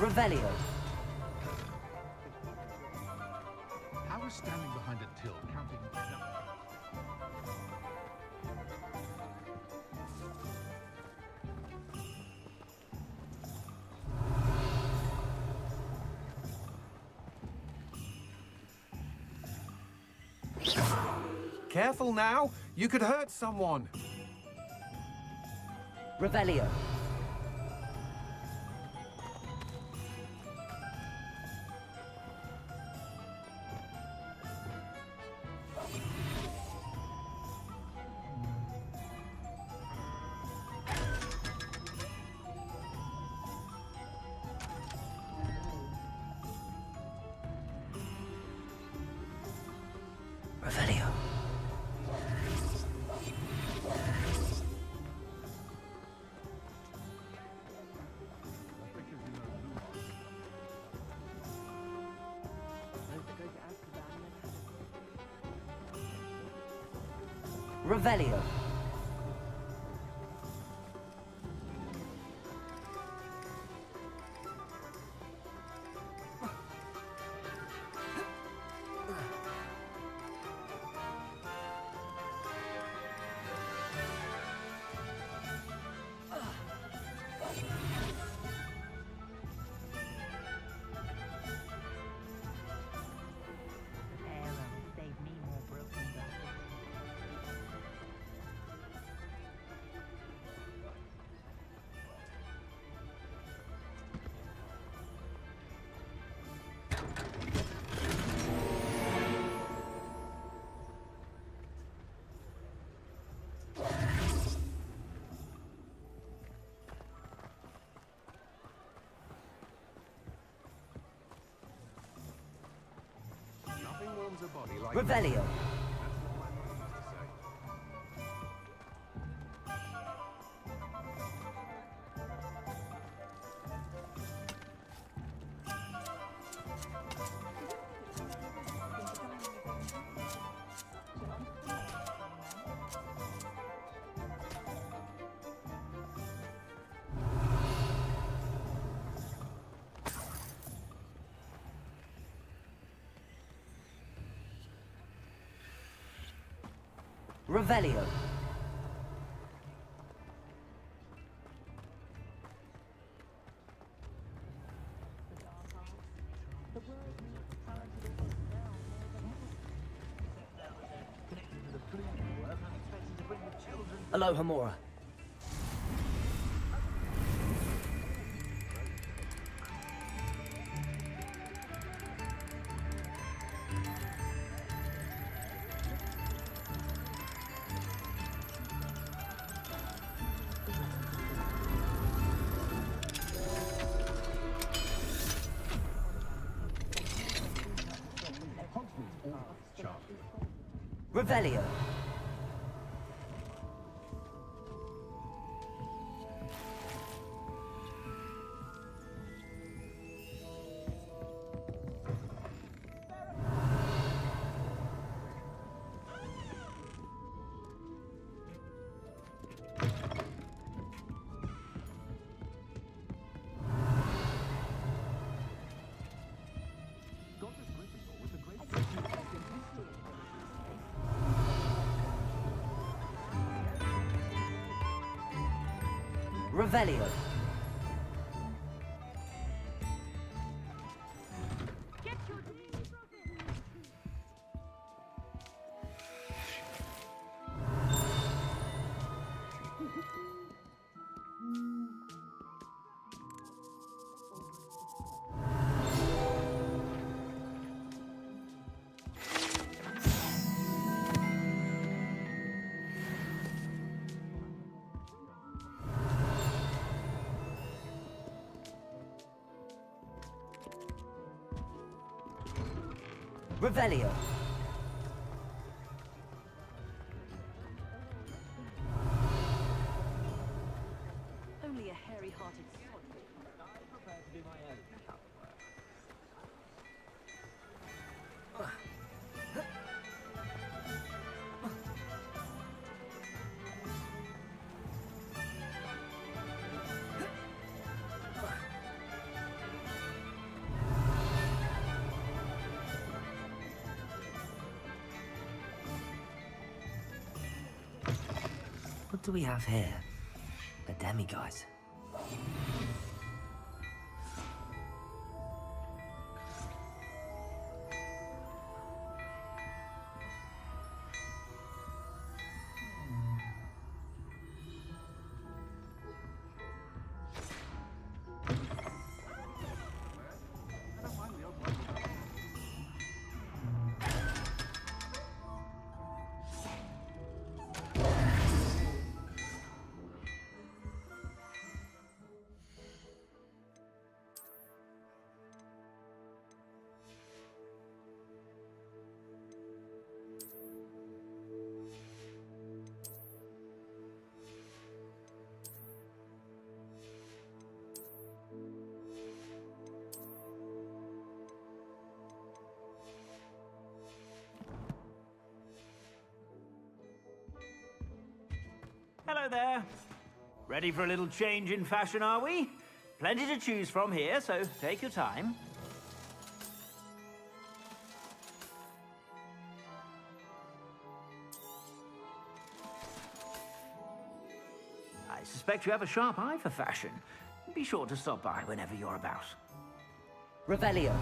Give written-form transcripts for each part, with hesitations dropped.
Revelio. I was standing behind a till counting. Careful now, you could hurt someone. Revelio. Revelio. Revelio. Nothing warms a body like Revelio. Revelio. Aloha Mora. Revelio. Revelio. Revelio. Only a hairy-hearted sod. What do we have here? A demiguise. Hello there. Ready for a little change in fashion, are we? Plenty to choose from here, so take your time. I suspect you have a sharp eye for fashion. Be sure to stop by whenever you're about. Revelio.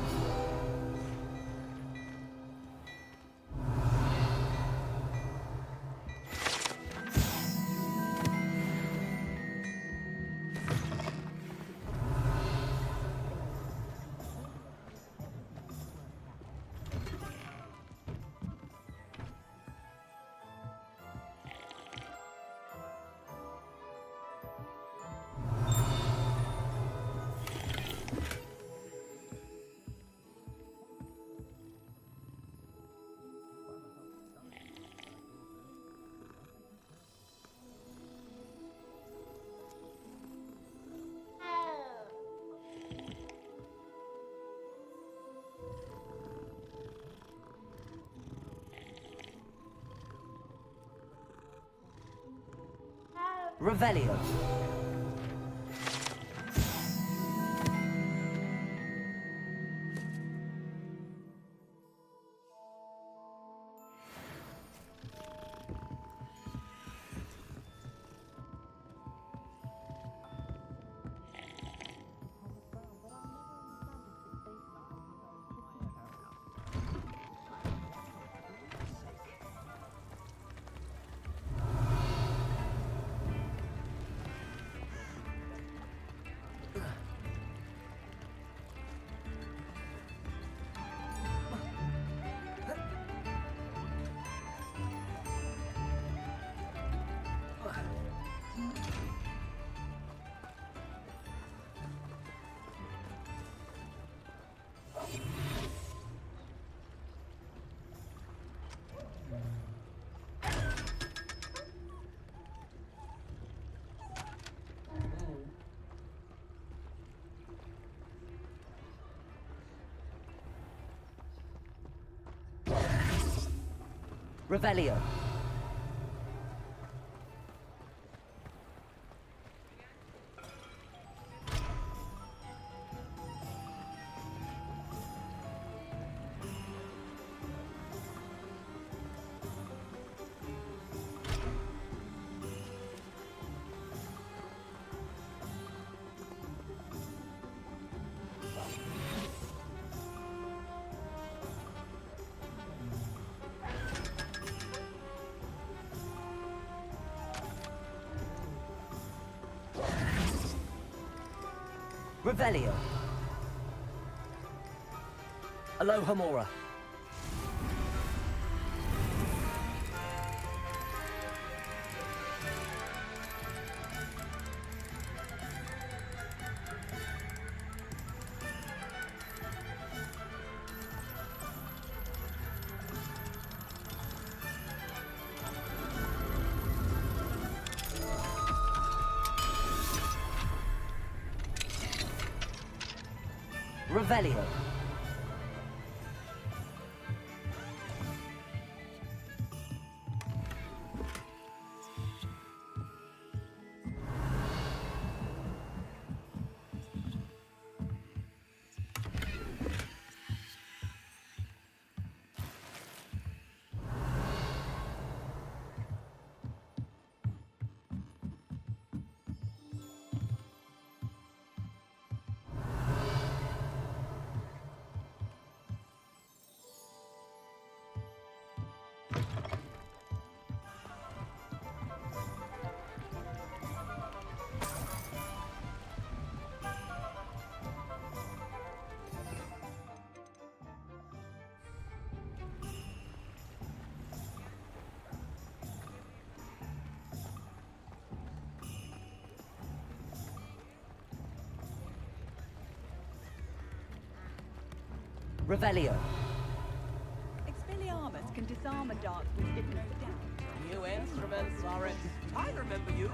Revelio. Revelio. Revelio. Aloha Mora. Revelio. Revelio. Expelliarmus can disarm a dart with different damage. New instruments are it. I remember you.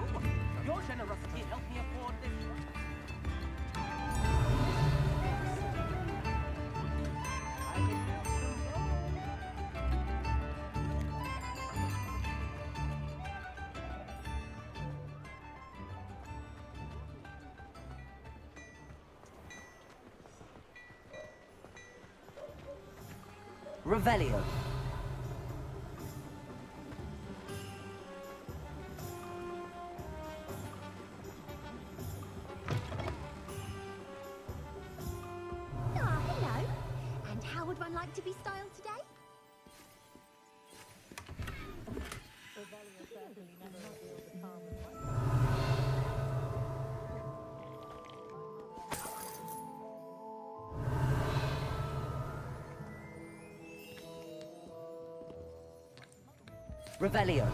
Your generosity helped me afford this. Revelio. Ah, hello. And how would one like to be styled today? Revelio.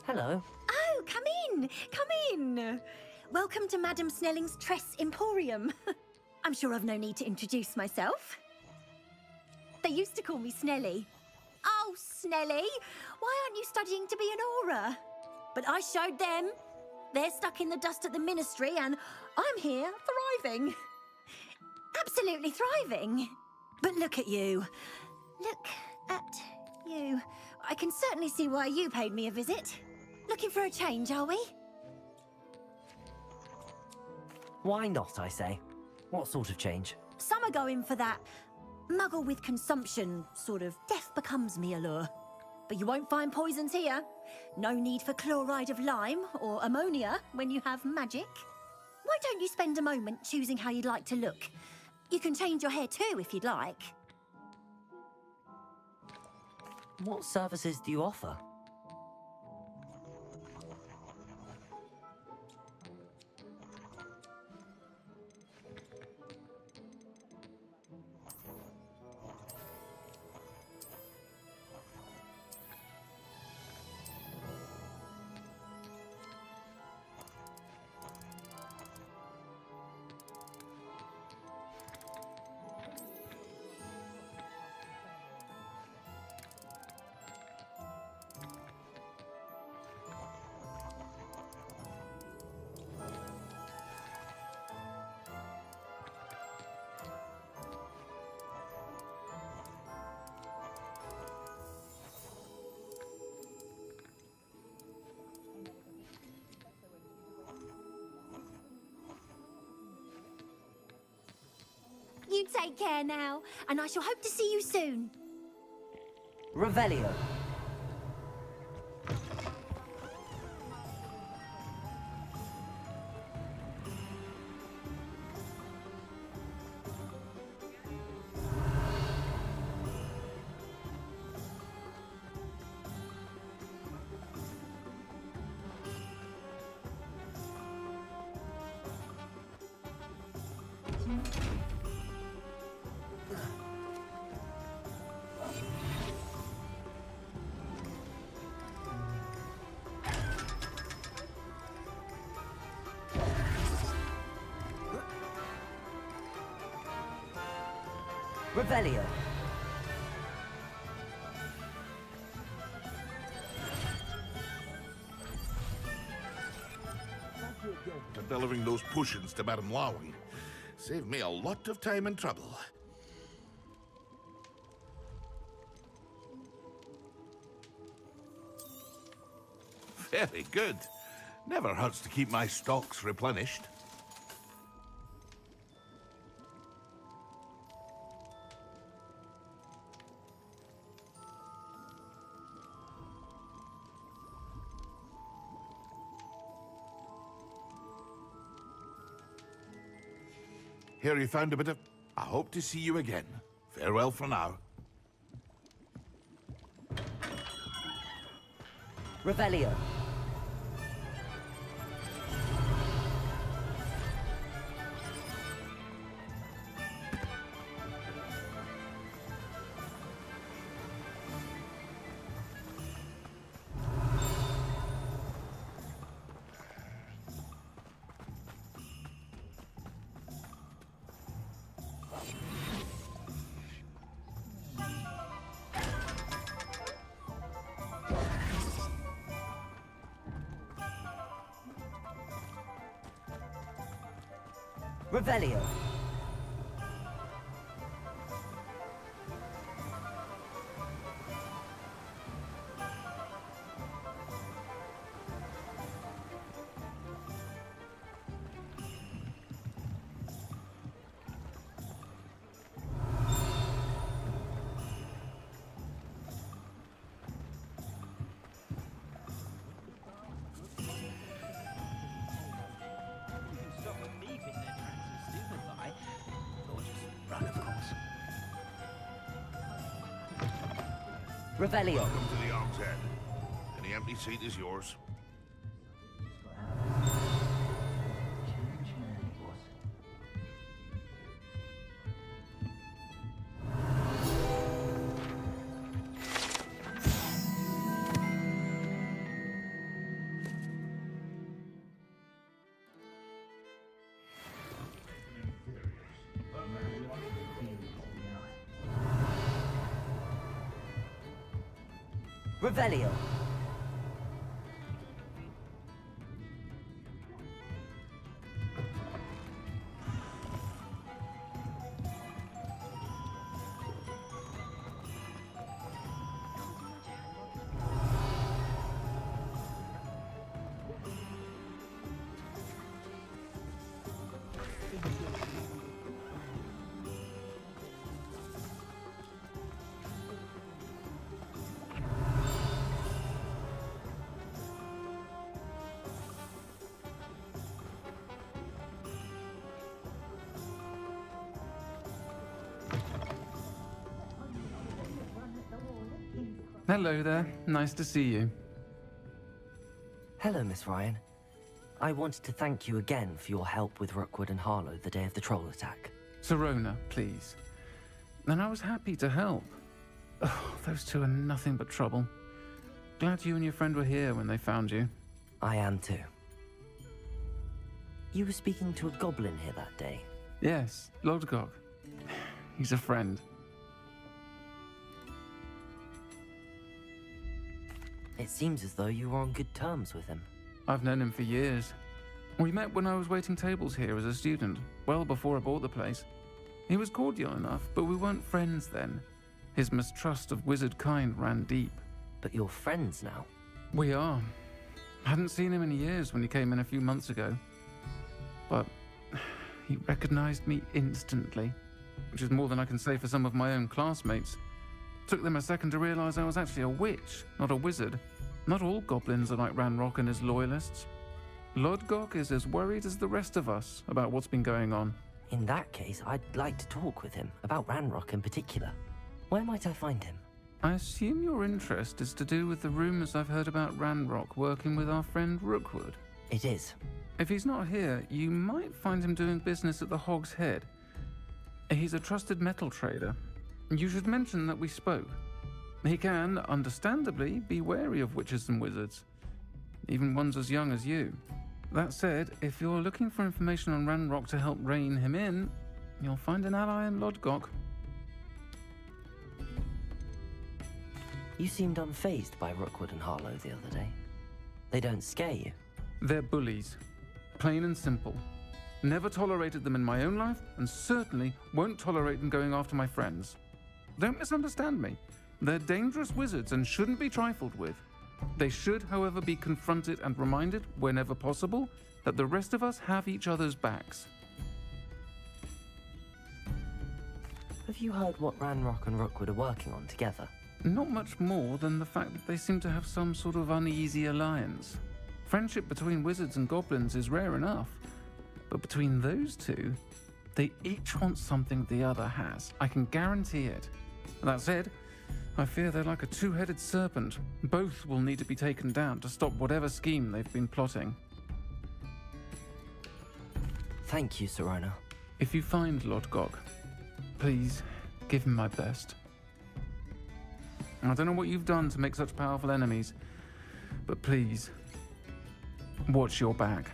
Hello. Oh, come in. Come in. Welcome to Madame Snelling's Tress Emporium. I'm sure I've no need to introduce myself. They used to call me Snelly. Oh, Snelly, why aren't you studying to be an aura? But I showed them. They're stuck in the dust at the ministry and I'm here thriving. Absolutely thriving. But look at you. Look at you. I can certainly see why you paid me a visit. Looking for a change, are we? Why not, I say? What sort of change? Some are going for that muggle with consumption, sort of death becomes me allure. But you won't find poisons here. No need for chloride of lime or ammonia when you have magic. Why don't you spend a moment choosing how you'd like to look? You can change your hair too if you'd like. What services do you offer? You take care now, and I shall hope to see you soon. Revelio. Revelio. For delivering those potions to Madame Lawing. Saved me a lot of time and trouble. Very good. Never hurts to keep my stocks replenished. Here you found a bit of... I hope to see you again. Farewell for now. Revelio. Revelio. Stop with me if their tracks are stupid by. Or just run, of course. Revelio. Welcome to the Og's Head. Any empty seat is yours. Revelio. Hello there. Nice to see you. Hello, Miss Ryan. I wanted to thank you again for your help with Rookwood and Harlow the day of the troll attack. Sirona, please. And I was happy to help. Oh, those two are nothing but trouble. Glad you and your friend were here when they found you. I am too. You were speaking to a goblin here that day. Yes, Lodgok. He's a friend. It seems as though you were on good terms with him. I've known him for years. We met when I was waiting tables here as a student, well before I bought the place. He was cordial enough, but we weren't friends then. His mistrust of wizard kind ran deep. But you're friends now. We are. Hadn't seen him in years when he came in a few months ago. But he recognized me instantly, which is more than I can say for some of my own classmates. Took them a second to realize I was actually a witch, not a wizard. Not all goblins are like Ranrock and his loyalists. Lodgok is as worried as the rest of us about what's been going on. In that case, I'd like to talk with him, about Ranrock in particular. Where might I find him? I assume your interest is to do with the rumors I've heard about Ranrock working with our friend Rookwood. It is. If he's not here, you might find him doing business at the Hog's Head. He's a trusted metal trader. You should mention that we spoke. He can, understandably, be wary of witches and wizards, even ones as young as you. That said, if you're looking for information on Ranrock to help rein him in, you'll find an ally in Lodgok. You seemed unfazed by Rookwood and Harlow the other day. They don't scare you. They're bullies. Plain and simple. Never tolerated them in my own life, and certainly won't tolerate them going after my friends. Don't misunderstand me. They're dangerous wizards and shouldn't be trifled with. They should, however, be confronted and reminded, whenever possible, that the rest of us have each other's backs. Have you heard what Ranrock and Rookwood are working on together? Not much more than the fact that they seem to have some sort of uneasy alliance. Friendship between wizards and goblins is rare enough, but between those two, they each want something the other has. I can guarantee it. That said, I fear they're like a two-headed serpent. Both will need to be taken down to stop whatever scheme they've been plotting. Thank you, Sirona. If you find Lodgok, please give him my best. I don't know what you've done to make such powerful enemies, but please, watch your back.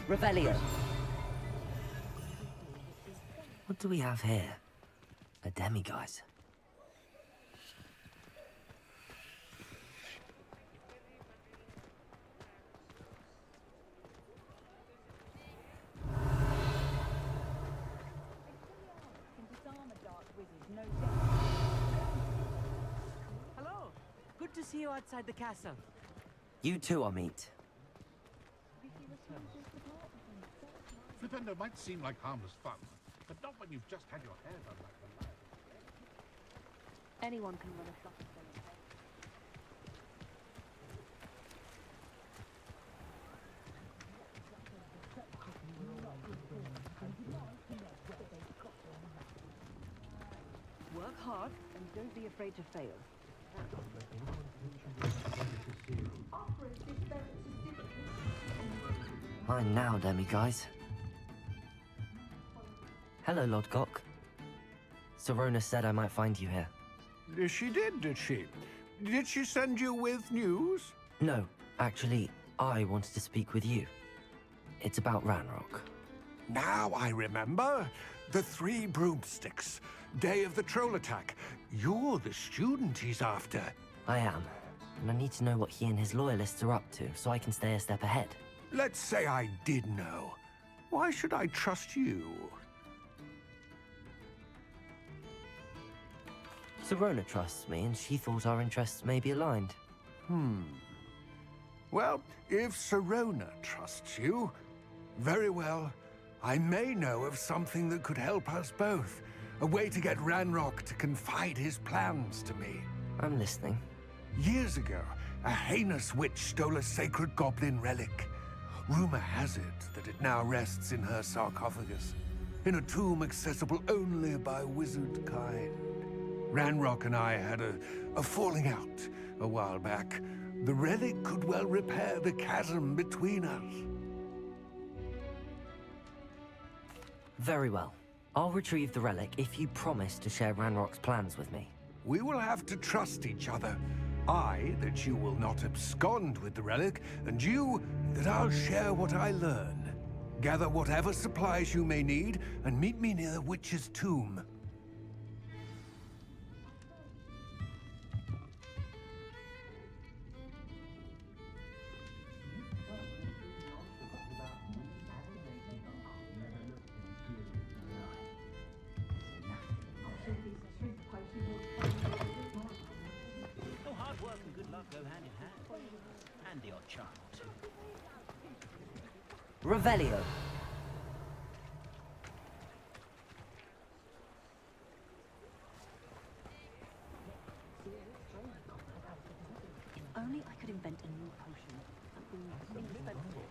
Revelio. What do we have here? A demiguise. Can disarm a dark wizard, no doubt. Hello. Good to see you outside the castle. You too, Amit. Flipendo might seem like harmless fun, but not when you've just had your hair done like the lion. Anyone can run a fluffy thing. Work hard and don't be afraid to fail. Mine now, demiguise. Hello, Lodgok. Serona said I might find you here. She did she? Did she send you with news? No, actually, I wanted to speak with you. It's about Ranrock. Now I remember. The 3 broomsticks. Day of the troll attack. You're the student he's after. I am, and I need to know what he and his loyalists are up to so I can stay a step ahead. Let's say I did know. Why should I trust you? Serona trusts me, and she thought our interests may be aligned. Well, if Serona trusts you, very well. I may know of something that could help us both. A way to get Ranrock to confide his plans to me. I'm listening. Years ago, a heinous witch stole a sacred goblin relic. Rumor has it that it now rests in her sarcophagus, in a tomb accessible only by wizard kind. Ranrock and I had a falling out a while back. The relic could well repair the chasm between us. Very well. I'll retrieve the relic if you promise to share Ranrock's plans with me. We will have to trust each other. I, that you will not abscond with the relic, and you, that I'll share what I learn. Gather whatever supplies you may need, and meet me near the witch's tomb. Oh, hard work and good luck go hand in hand. And the odd charm or two. Revelio. If only I could invent a new potion. Something indispensable.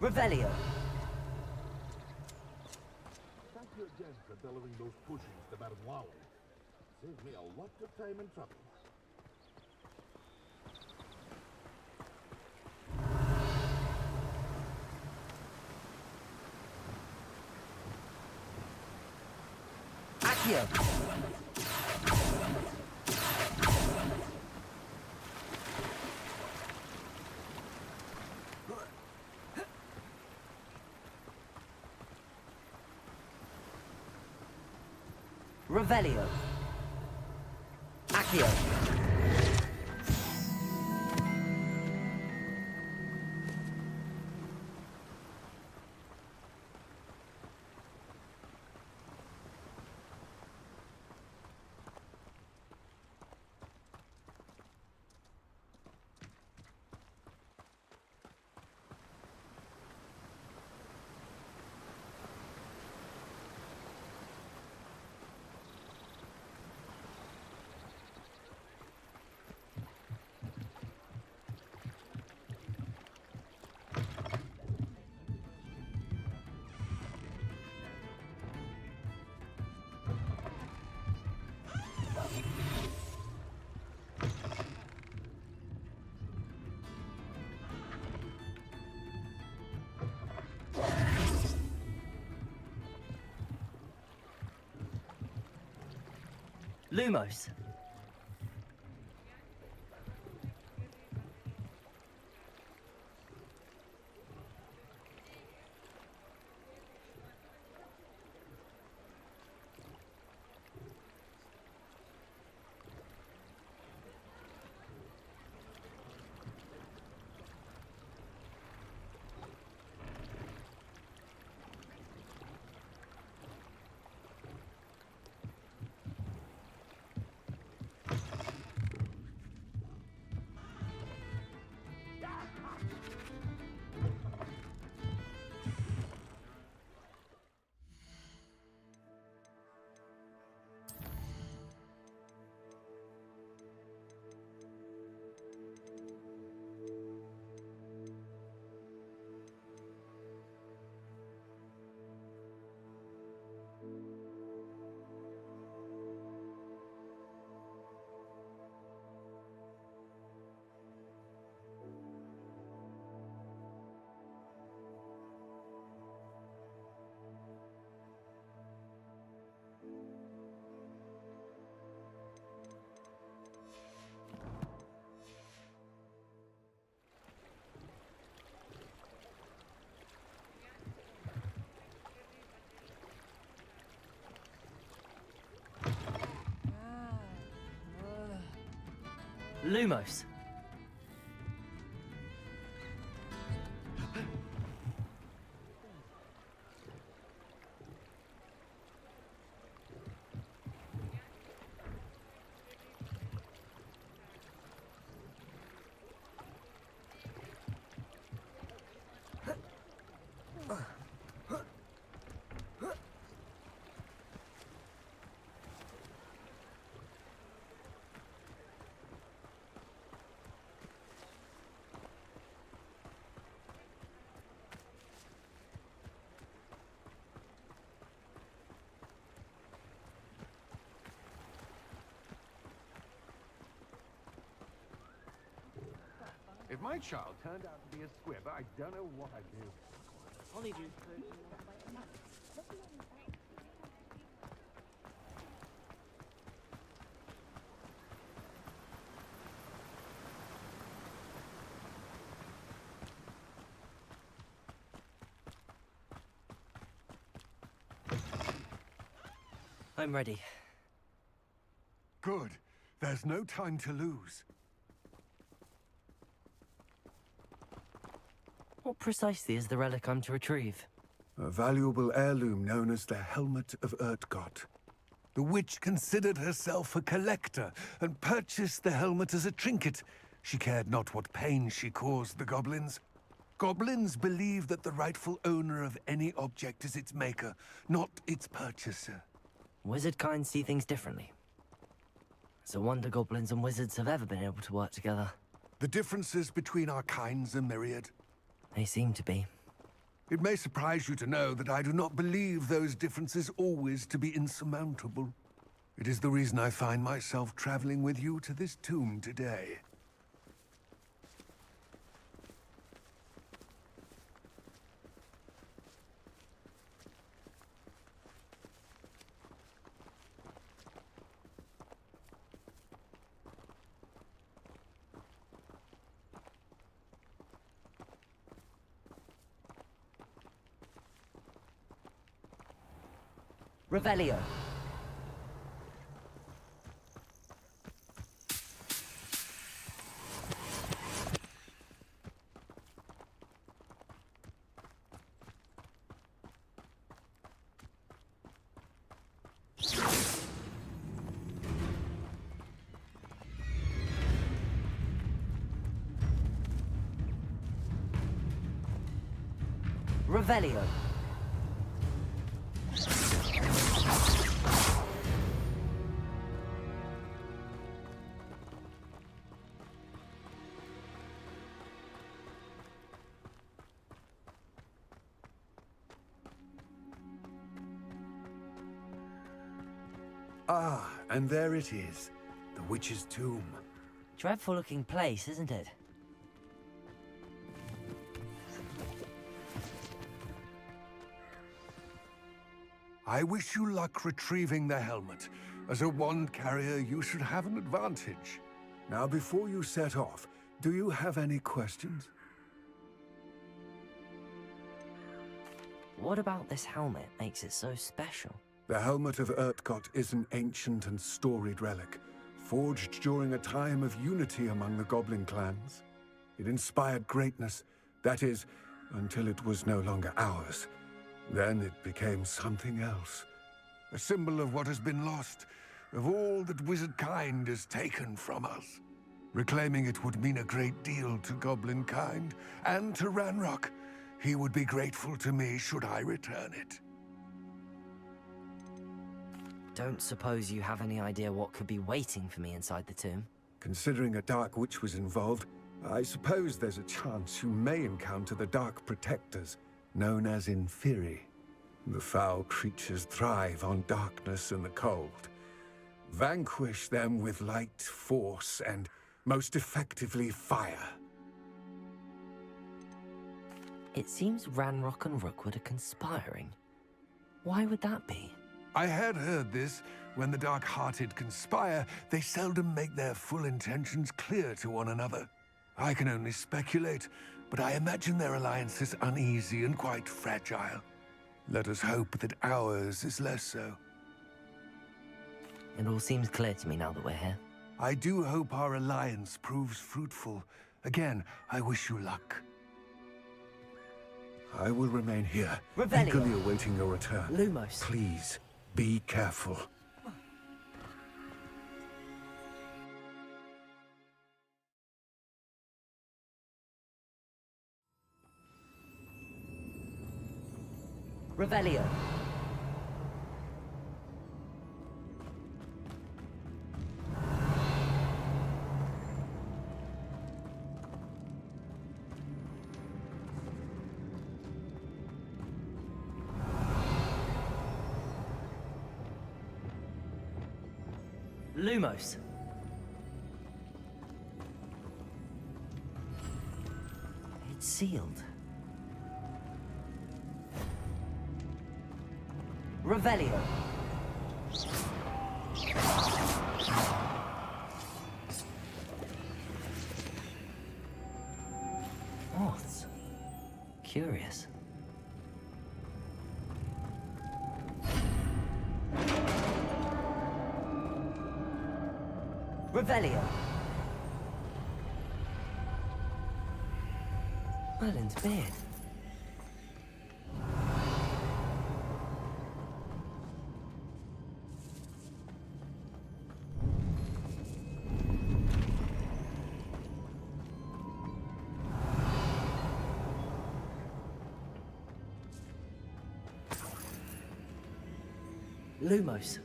Revelio. Thank you again for delivering those potions to Madame Lowry. Saved me a lot of time and trouble. Accio. Revelio. Accio. Lumos. Lumos. If my child turned out to be a squib, I don't know what I'd do. Only do. I'm ready. Good. There's no time to lose. What precisely is the relic I'm to retrieve? A valuable heirloom known as the Helmet of Urtgott. The witch considered herself a collector and purchased the helmet as a trinket. She cared not what pain she caused the goblins. Goblins believe that the rightful owner of any object is its maker, not its purchaser. Wizard kind see things differently. It's a wonder goblins and wizards have ever been able to work together. The differences between our kinds are myriad. They seem to be. It may surprise you to know that I do not believe those differences always to be insurmountable. It is the reason I find myself traveling with you to this tomb today. Revelio. Revelio. Ah, and there it is. The witch's tomb. Dreadful looking place, isn't it? I wish you luck retrieving the helmet. As a wand carrier, you should have an advantage. Now, before you set off, do you have any questions? What about this helmet makes it so special? The helmet of Urtkot is an ancient and storied relic, forged during a time of unity among the goblin clans. It inspired greatness, that is, until it was no longer ours. Then it became something else. A symbol of what has been lost, of all that wizard kind is taken from us. Reclaiming it would mean a great deal to goblin kind, and to Ranrock. He would be grateful to me should I return it. Don't suppose you have any idea what could be waiting for me inside the tomb? Considering a Dark Witch was involved, I suppose there's a chance you may encounter the Dark Protectors, known as Inferi. The foul creatures thrive on darkness and the cold. Vanquish them with light, force, and most effectively fire. It seems Ranrock and Rookwood are conspiring. Why would that be? I had heard this. When the dark-hearted conspire, they seldom make their full intentions clear to one another. I can only speculate, but I imagine their alliance is uneasy and quite fragile. Let us hope that ours is less so. It all seems clear to me now that we're here. I do hope our alliance proves fruitful. Again, I wish you luck. I will remain here, Revelio. eagerly awaiting your return. Lumos. Please, be careful. Revelio. Lumos. It's sealed. Revelio. Moths. Curious. Revelio. Merlin's beard. Lumos.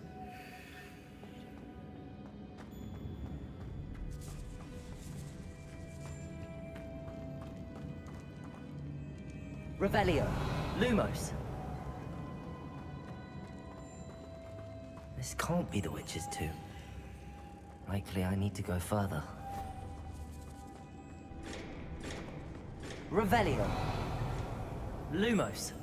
Revelio. Lumos. This can't be the witch's tomb. Likely I need to go further. Revelio. Lumos.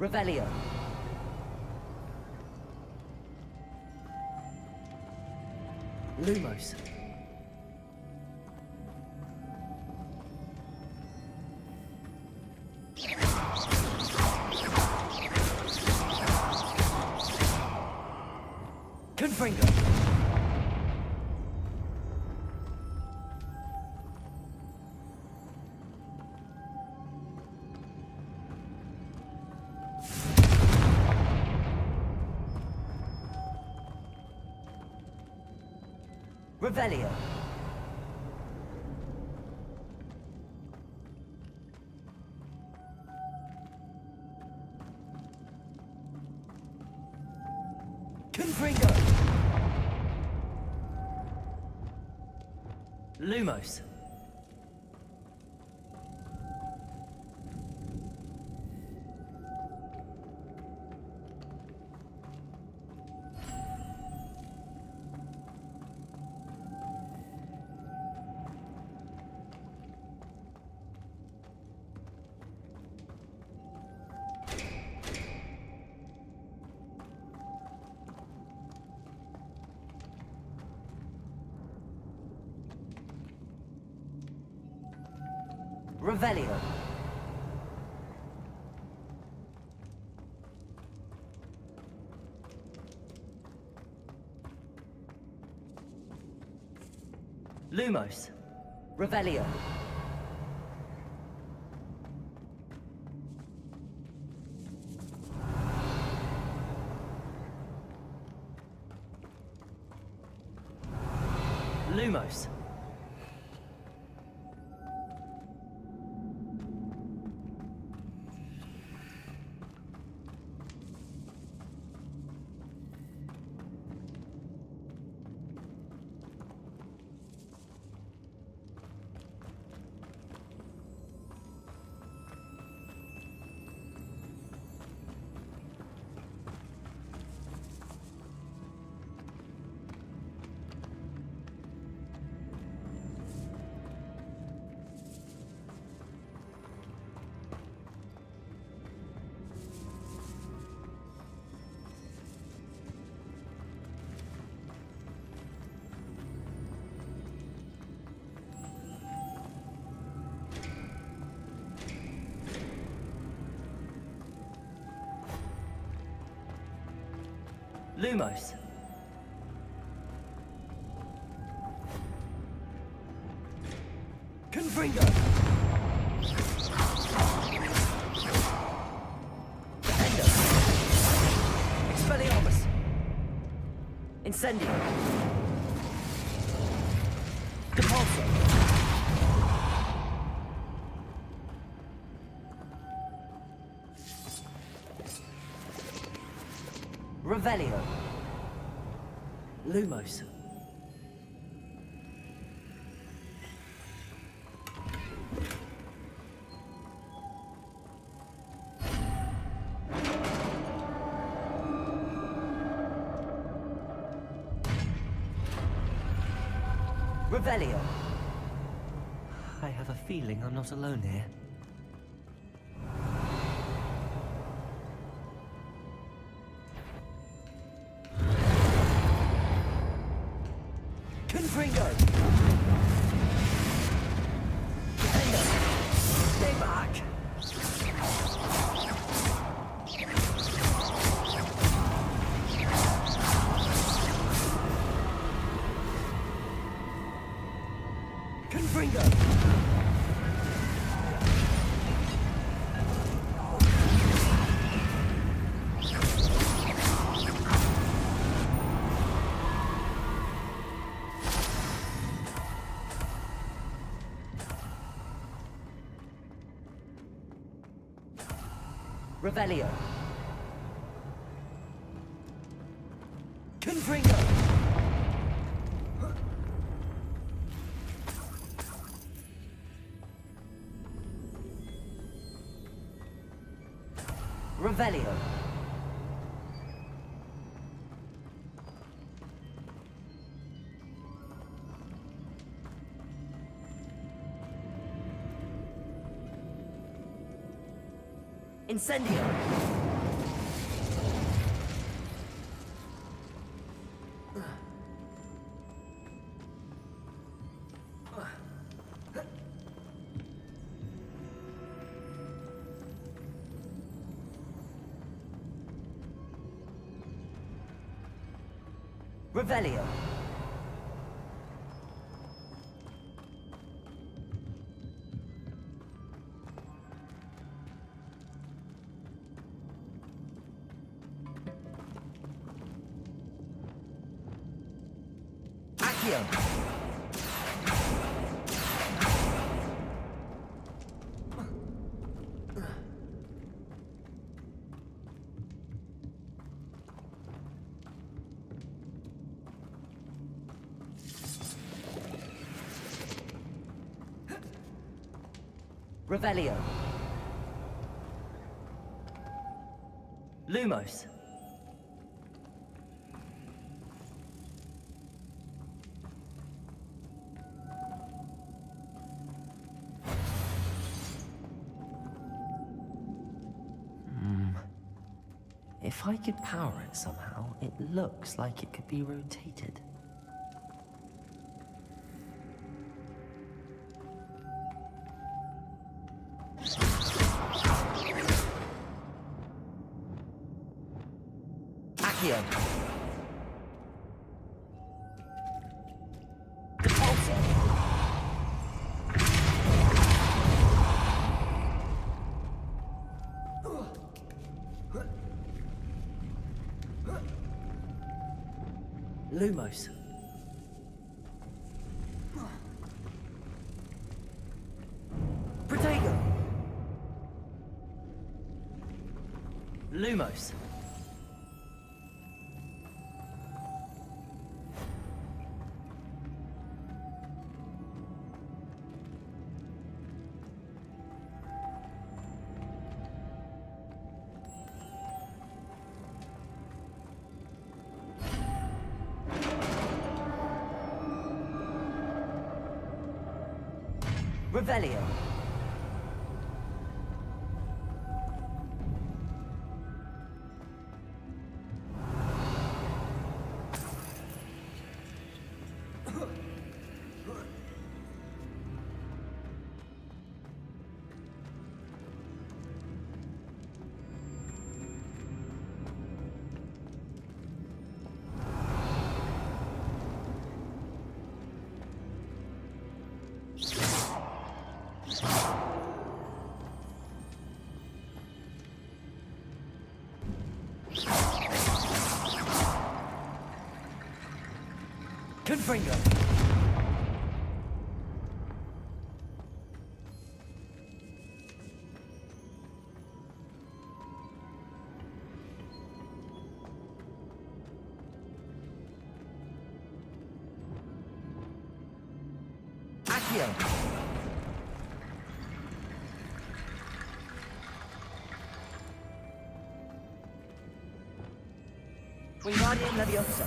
Revelio. Lumos. Confringo. Revelio. Confringo. Lumos. Revelio. Lumos. Revelio. Lumos. Lumos. Confringo. Defendo. Expelliarmus. Incendio. Depulso. Revelio. Lumos. Revelio. I have a feeling I'm not alone here. Confringo! Defender! Stay back! Confringo! Revelio. Confringo. Revelio. Incendio! Revelio! Accio! Revelio. Lumos. If I could power it somehow, it looks like it could be rotated. Lumos. Protego. Lumos. Revelio. Confringo. Accio. Wingardium Leviosa.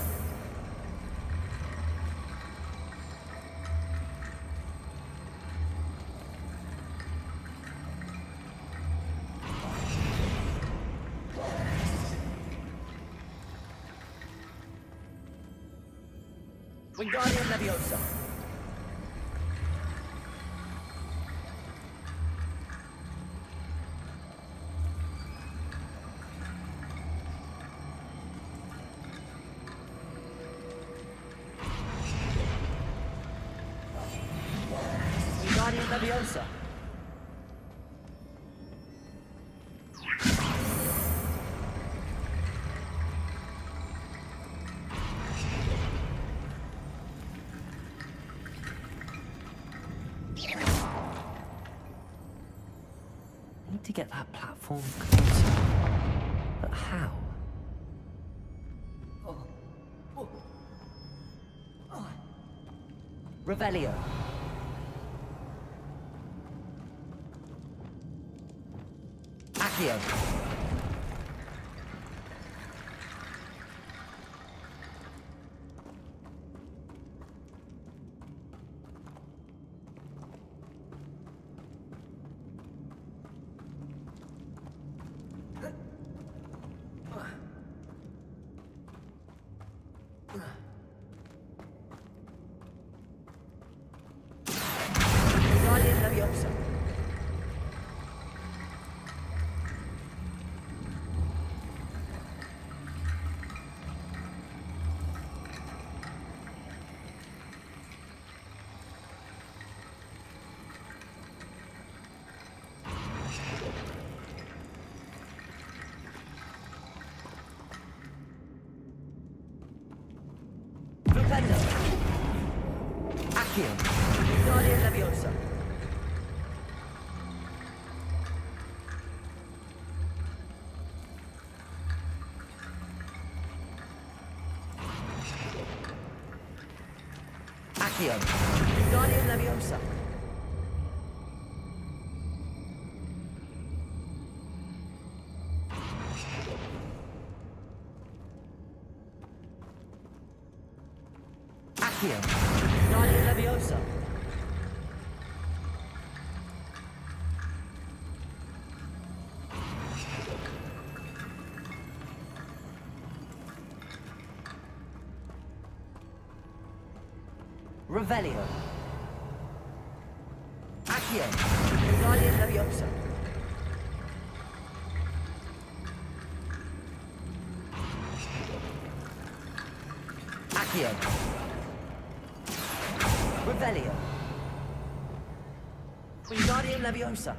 Wingardium Leviosa. Wingardium Leviosa. Need to get that platform closer. But how? Revelio. Accio. Wingardium Leviosa. Flipendo. Accio. Wingardium Leviosa. Accio. Wingardium Leviosa. Accio. Wingardium Leviosa. Revelio. Accio. Wingardium Leviosa. Accio. Revelio. Wingardium Leviosa.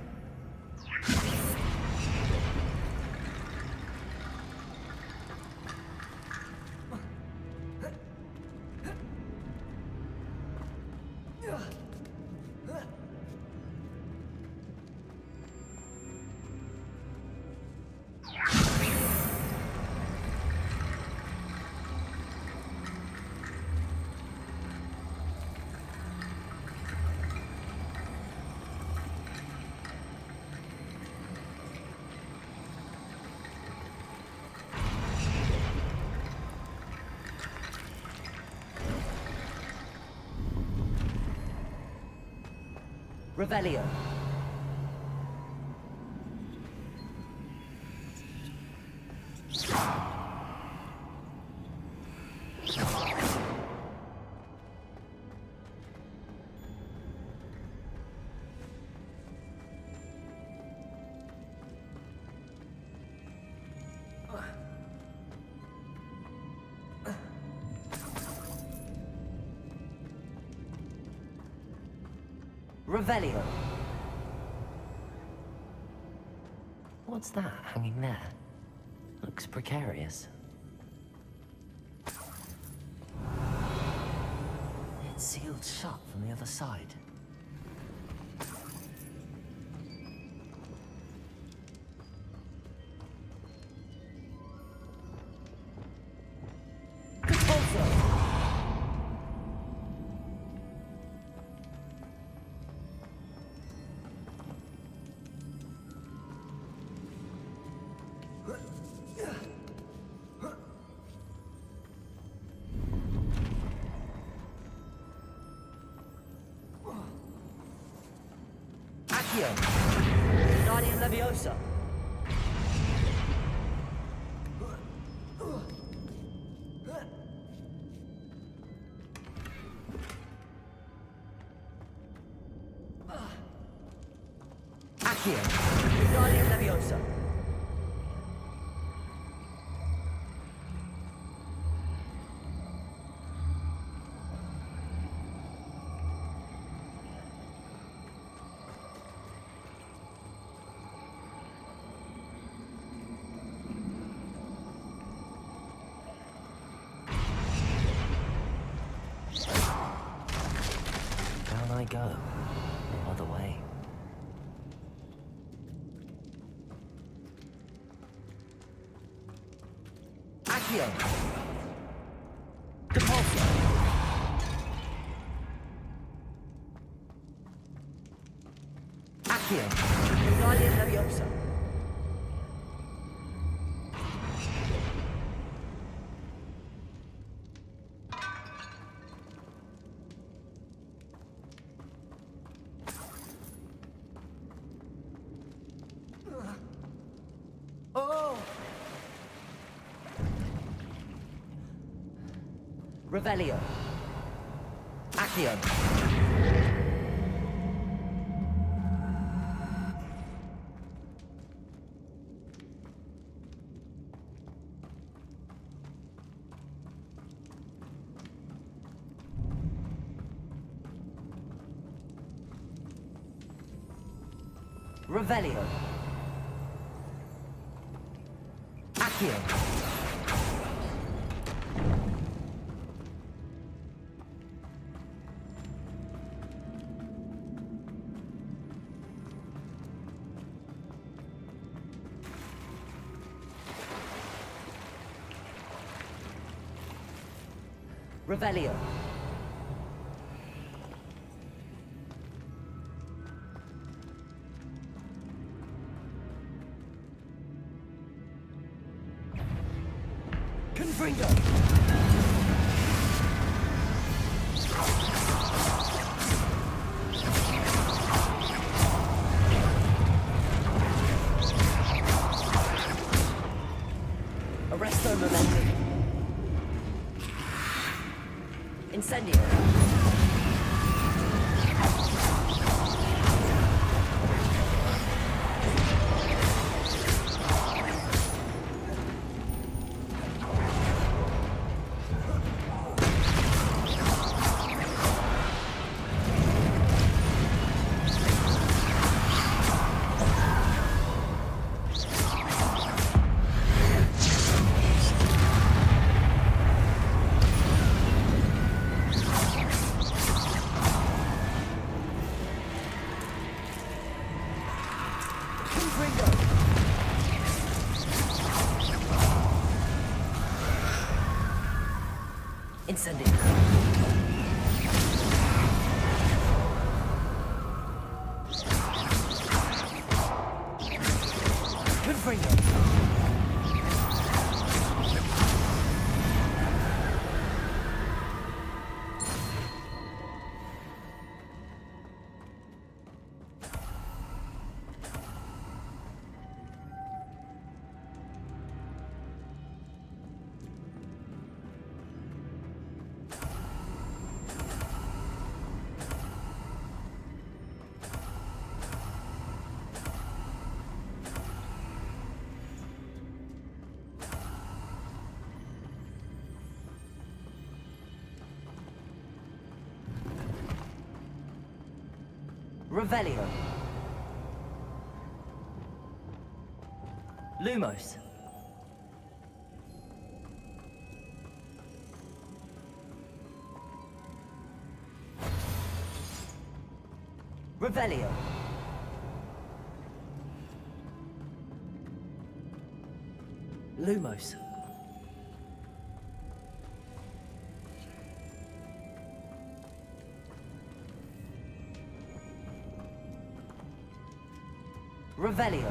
Revelio. Revelio. What's that hanging there? Looks precarious. It's sealed shut from the other side. Guardian Leviosa. Accio. Guardian Leviosa. Down I go. No other way. Accio! Depulso! Accio! Guardian Leviosa! Oh! Revelio. Accio. Revelio. Accio. Revelio. Confringo. Arresto momentum. Incendio. Incendio. Winfringer. Revelio. Lumos. Revelio. Lumos. Revelio.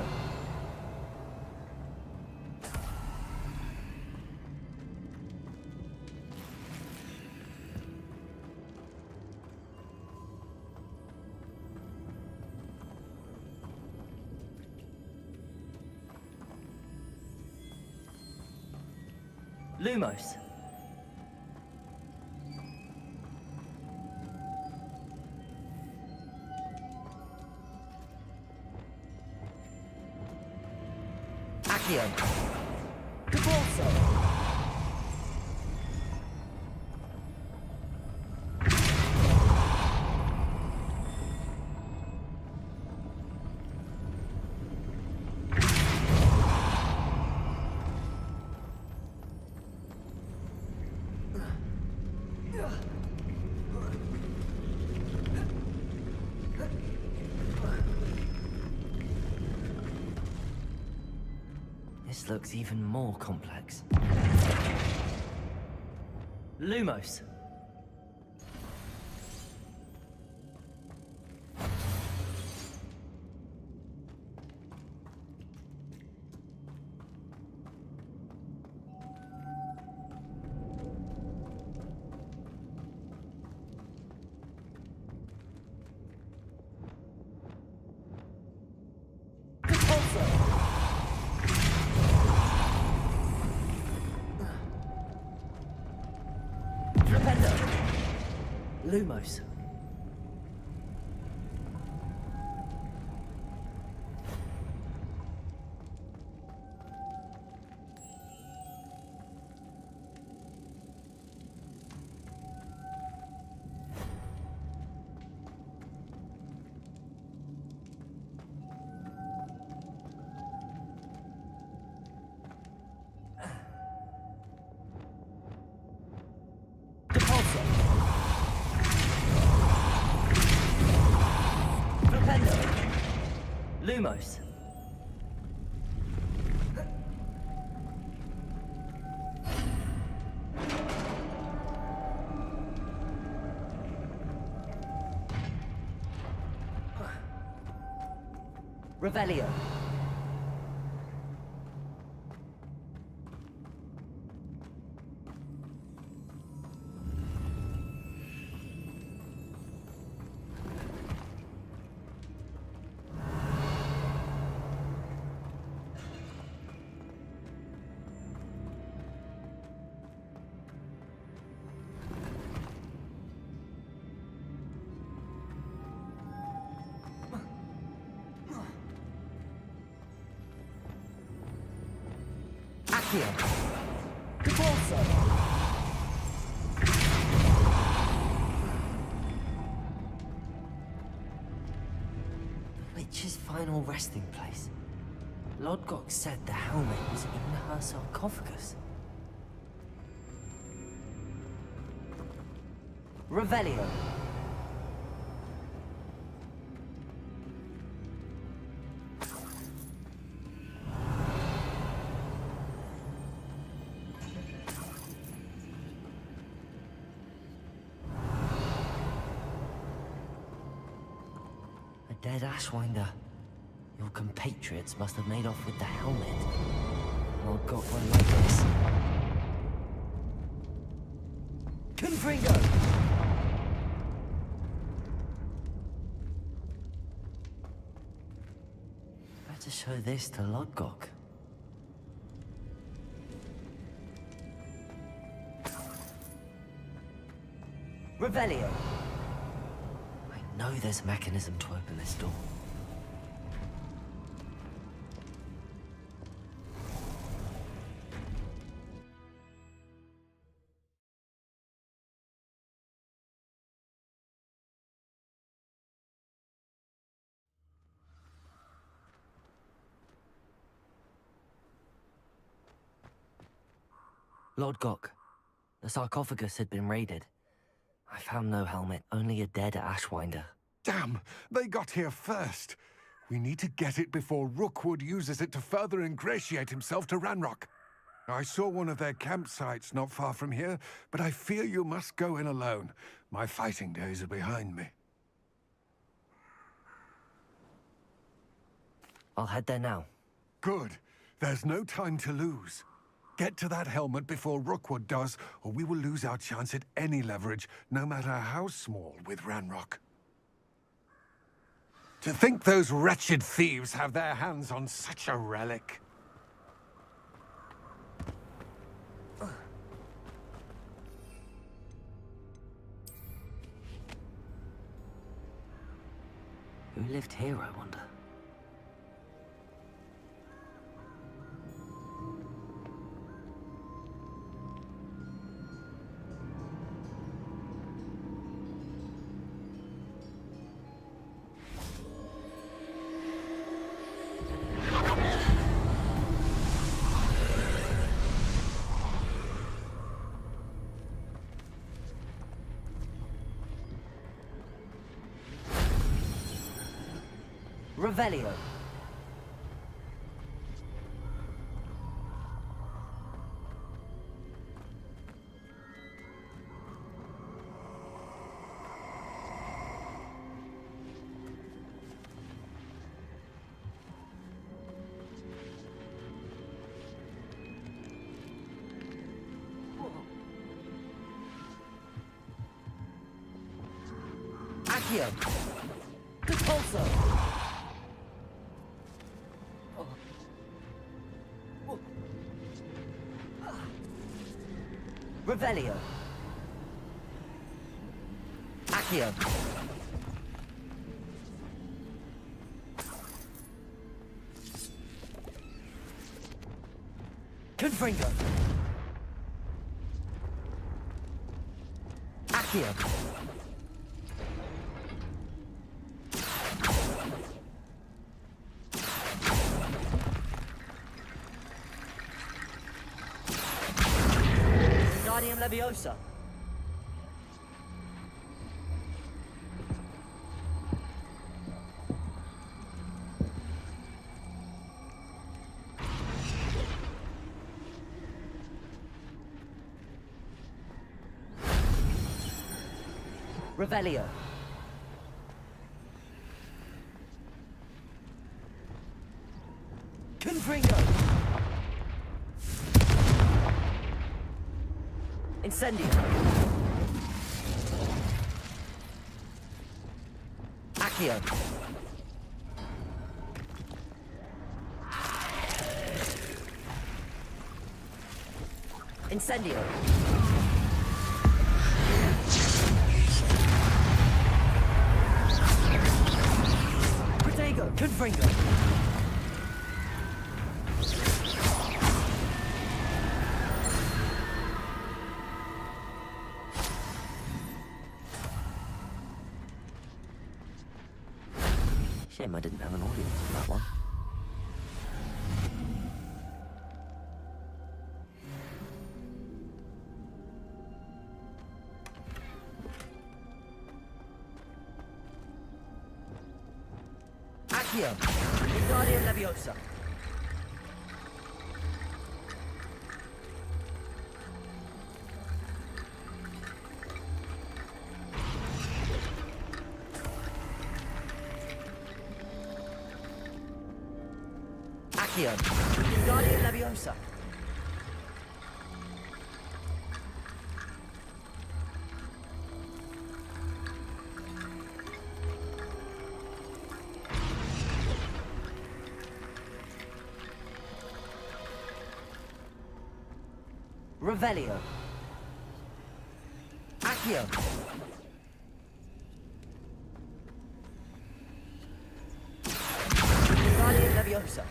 Lumos. Accio. Caborso. This looks even more complex. Lumos. Lumos. Lumos. Revelio. Accio. Caborso. Witch's final resting place. Lodgok said the helmet was in her sarcophagus. Revelio. dead Ashwinder. Your compatriots must have made off with the helmet. Lord Gok won't like this. Confringo! Better show this to Lord Gok. Revelio! I know there's a mechanism to open this door. Lord Gok, the sarcophagus had been raided. I found no helmet, only a dead Ashwinder. Damn! They got here first. We need to get it before Rookwood uses it to further ingratiate himself to Ranrock. I saw one of their campsites not far from here, but I fear you must go in alone. My fighting days are behind me. I'll head there now. Good. There's no time to lose. Get to that helmet before Rookwood does, or we will lose our chance at any leverage, no matter how small, with Ranrock. To think those wretched thieves have their hands on such a relic. Who lived here, I wonder? Revelio. Accio. Repulso. Revelio. Accio. Confringo. Accio. Leviosa. Revelio. Confringo. Incendio. Accio. Incendio. Protego. Confringo. Shame I didn't have an audience for that one. Accio. Wingardium Leviosa. Accio. Wingardium Leviosa. Revelio. Accio. Wingardium Leviosa.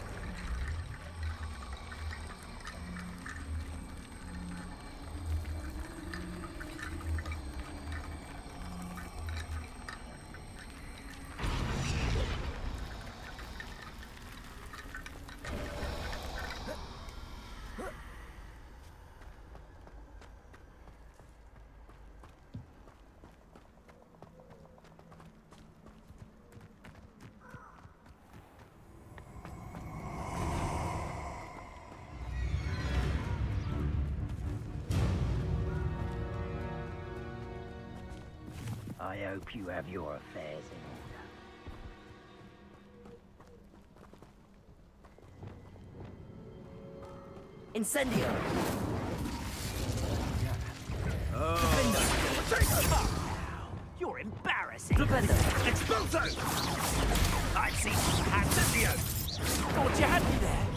I hope you have your affairs in order. Incendio. You're embarrassing. Flipendo. Expulso! I've seen Incendio. Thought you had me there.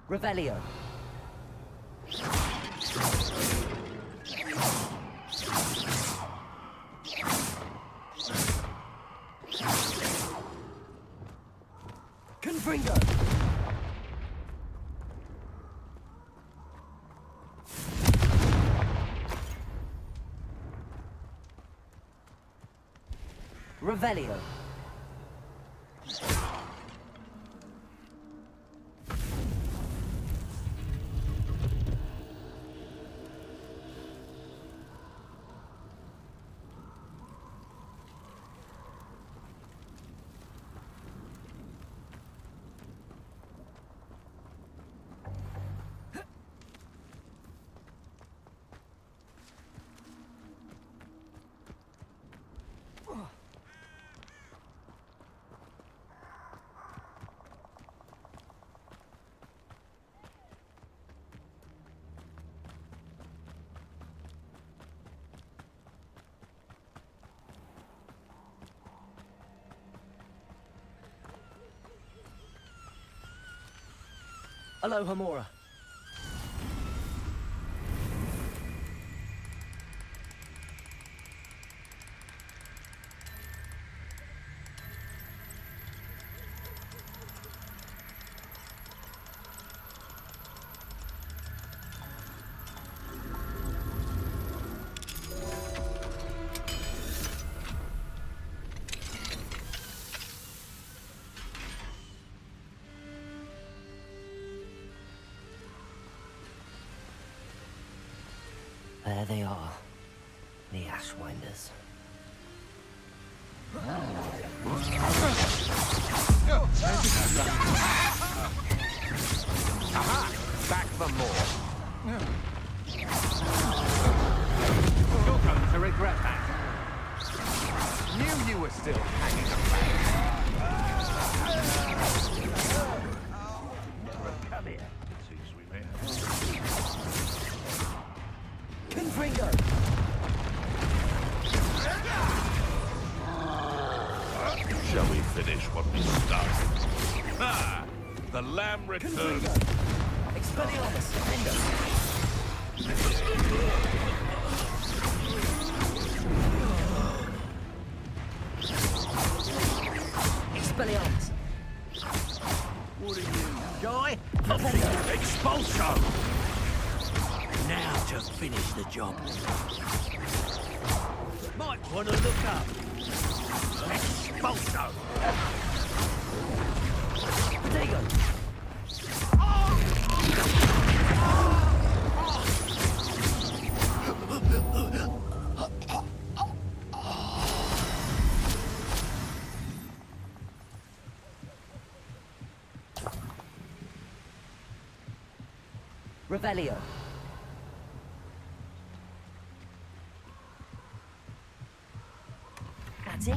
Revelio. Confringo. Revelio. Aloha Mora. There they are, the Ashwinders. Aha! Back for more. You're going to regret that. Knew you were still hanging around. Come here. It seems we may have. Confringo! Shall we finish what we started? Ah! The lamb returns. Confringo! Expelliarmus! Endo! Expelliarmus! What are you, guy? Flipendo! Expulso! Now to finish the job. Might want to look up. Expulso! Potato! Revelio. That's it.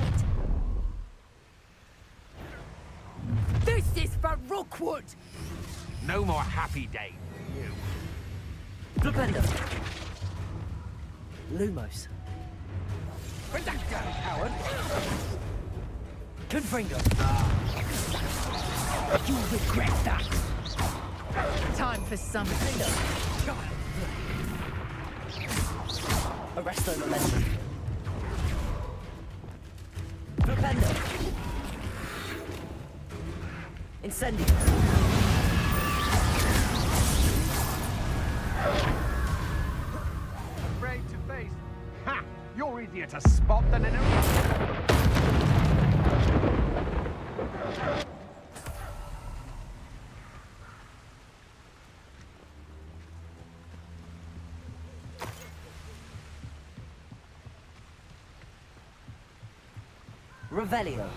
This is for Rookwood! No more happy days for you. Flipendo. Lumos. Where'd that go, coward? Confringo. You'll regret that! Time for some... Arresto Momentum. Flipendo. Incendio. Afraid to face. Ha! You're easier to spot than an eruption. Revelio.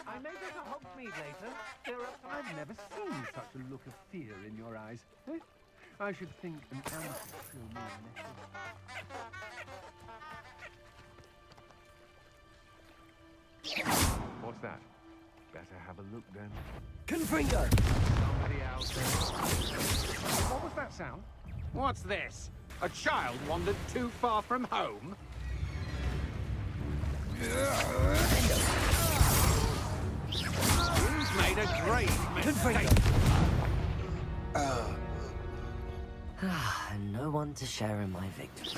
I may get a Hogsmeade later. I've never seen such a look of fear in your eyes. Eh? I should think an amateur feel more necessary. What's that? Better have a look then. Confringo. Somebody else. What was that sound? What's this? A child wandered too far from home? You've made a great mistake. And no one to share in my victory.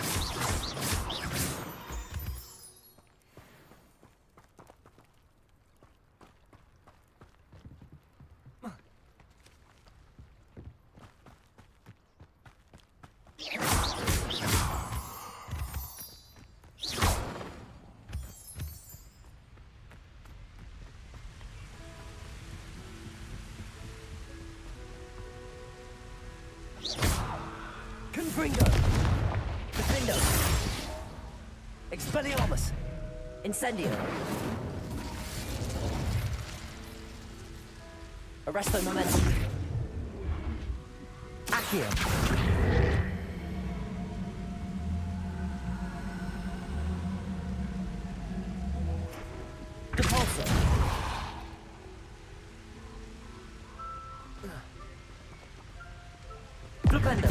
Confringo. Defendo. Expelliarmus. Incendio. Arresto Momentum. Accio. Depulso. Flipendo.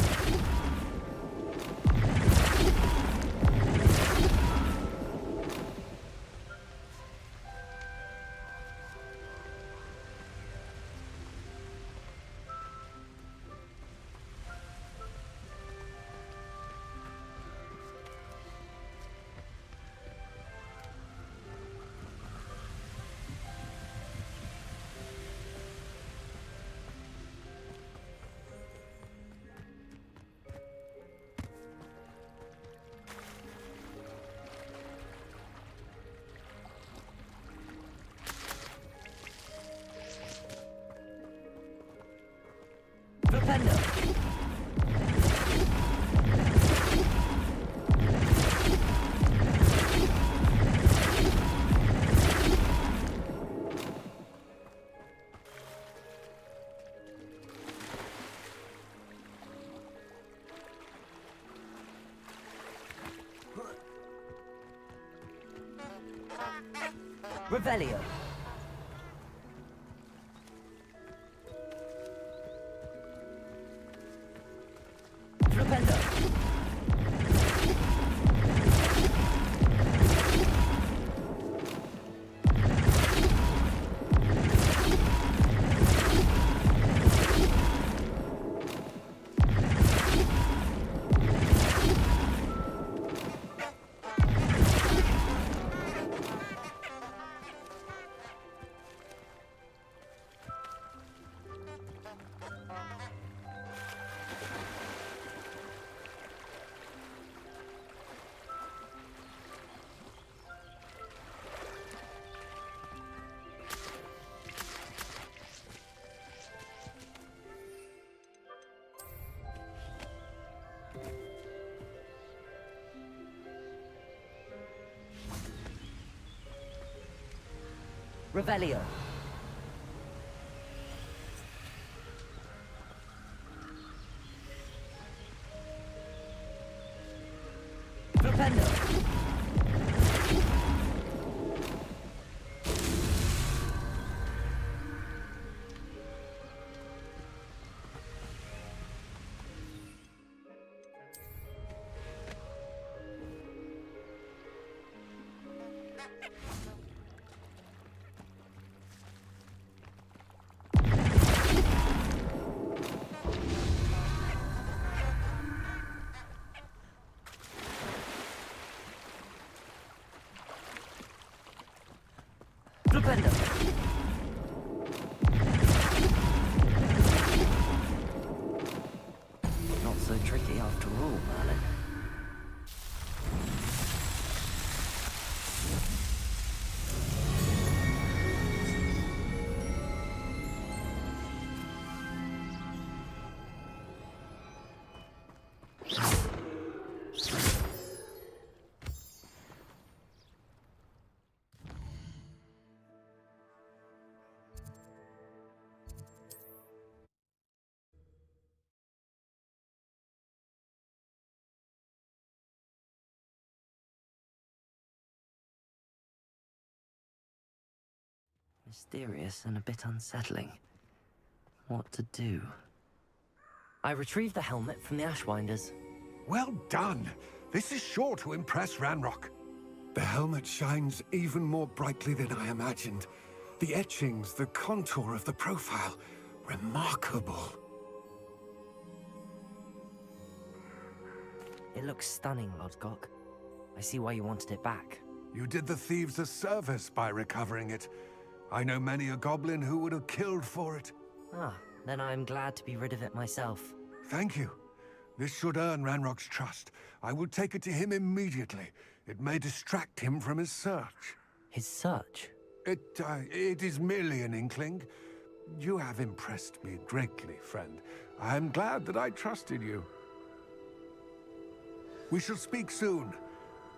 Flipendo. Revelio. Flipendo. Revelio. Flipendo. Flipendo. Not so tricky after all, Merlin. Mysterious and a bit unsettling. What to do? I retrieved the helmet from the Ashwinders. Well done. This is sure to impress Ranrock. The helmet shines even more brightly than I imagined. The etchings, the contour of the profile, remarkable. It looks stunning, Lodgok. I see why you wanted it back. You did the thieves a service by recovering it. I know many a goblin who would have killed for it. Ah, then I'm glad to be rid of it myself. Thank you. This should earn Ranrock's trust. I will take it to him immediately. It may distract him from his search. His search? It is merely an inkling. You have impressed me greatly, friend. I am glad that I trusted you. We shall speak soon.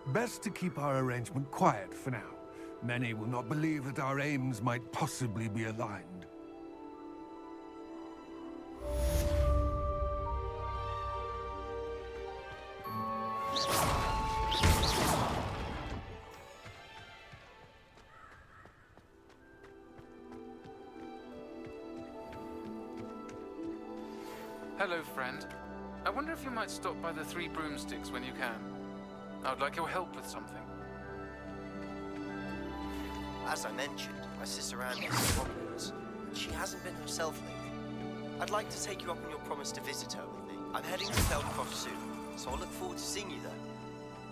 Best to keep our arrangement quiet for now. Many will not believe that our aims might possibly be aligned. Hello, friend. I wonder if you might stop by the Three Broomsticks when you can. I would like your help with something. As I mentioned, my sister Anne is in Hogwarts. She hasn't been herself lately. I'd like to take you up on your promise to visit her with me. I'm heading to Feldcroft soon, so I'll look forward to seeing you there.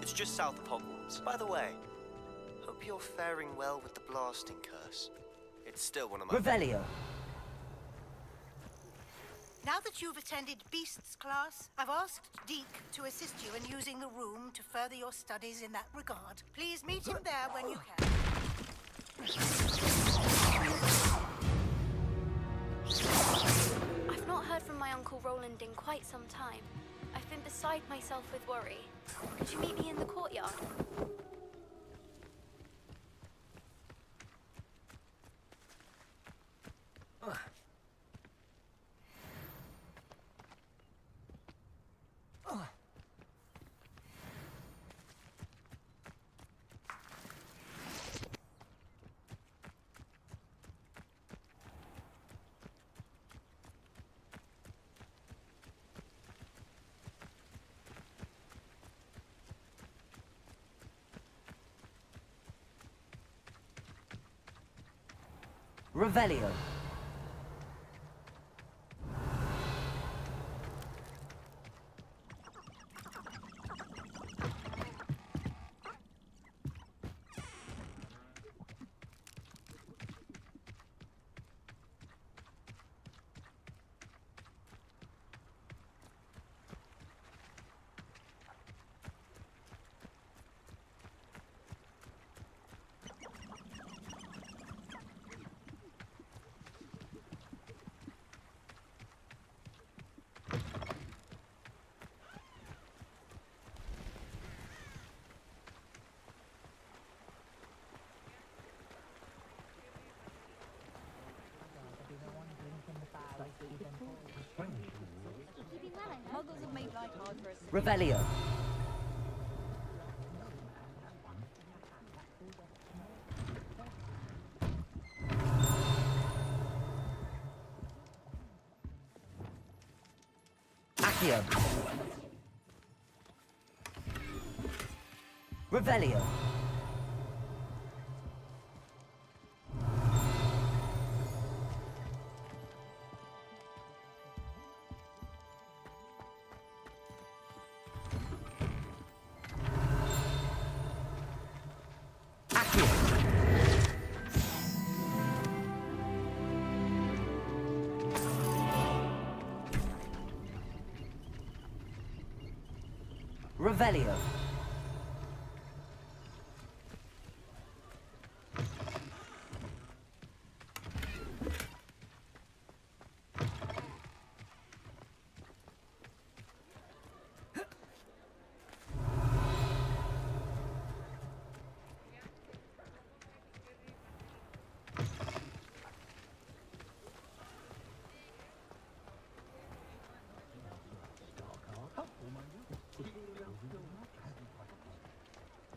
It's just south of Hogwarts. By the way, hope you're faring well with the blasting curse. It's still one of my... Revelio. Now that you've attended Beasts class, I've asked Deke to assist you in using the room to further your studies in that regard. Please meet him there when you can. I've not heard from my Uncle Roland in quite some time. I've been beside myself with worry. Could you meet me in the courtyard? Revelio. Revelio. Accio. Revelio. Revelio.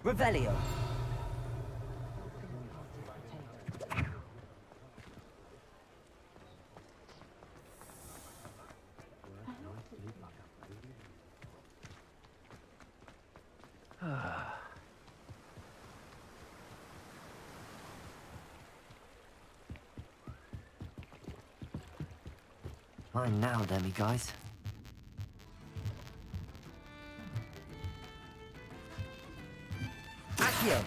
Revelio. Fine now, Demi guys. Accio.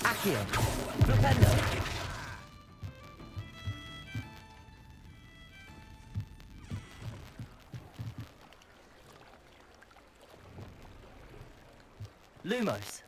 Accio. Flipendo. Lumos.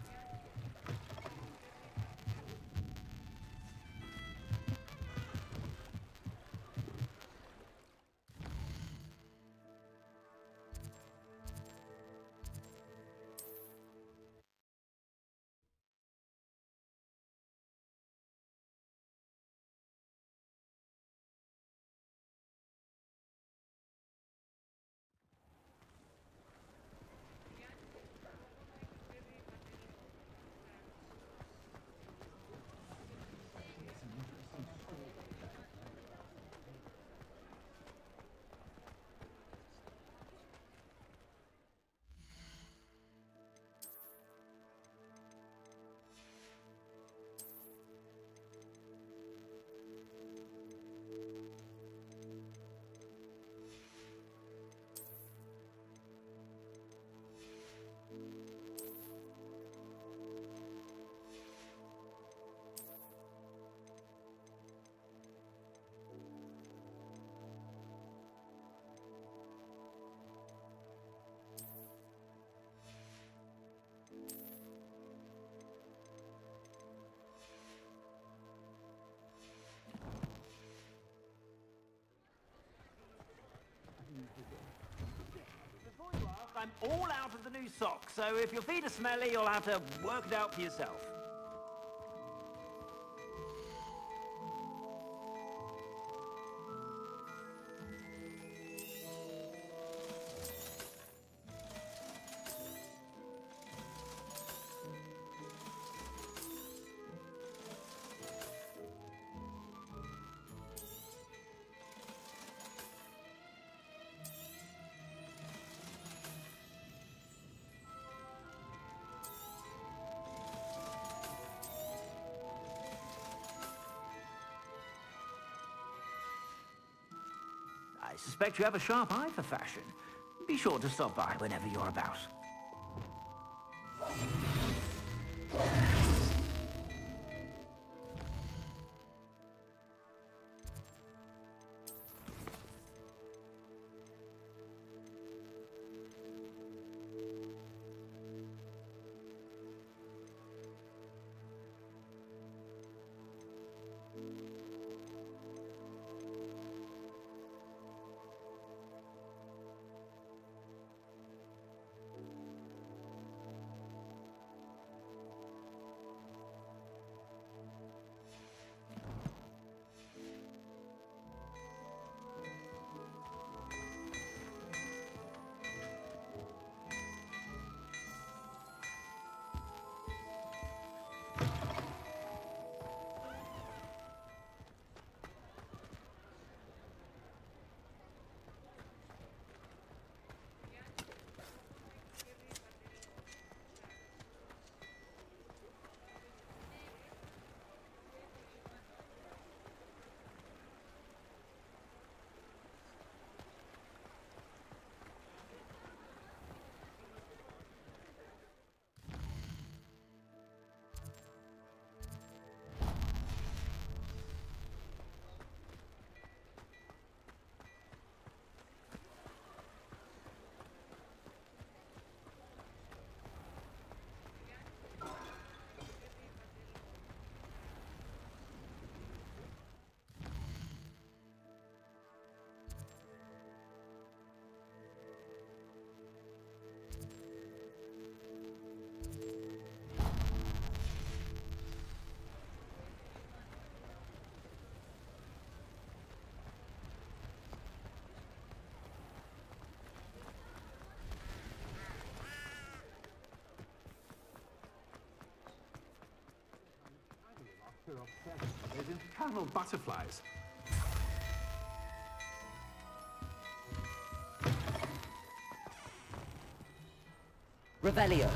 I'm all out of the new socks, so if your feet are smelly, you'll have to work it out for yourself. suspect you have a sharp eye for fashion. Be sure to stop by whenever you're about. They're infernal butterflies. Revelio.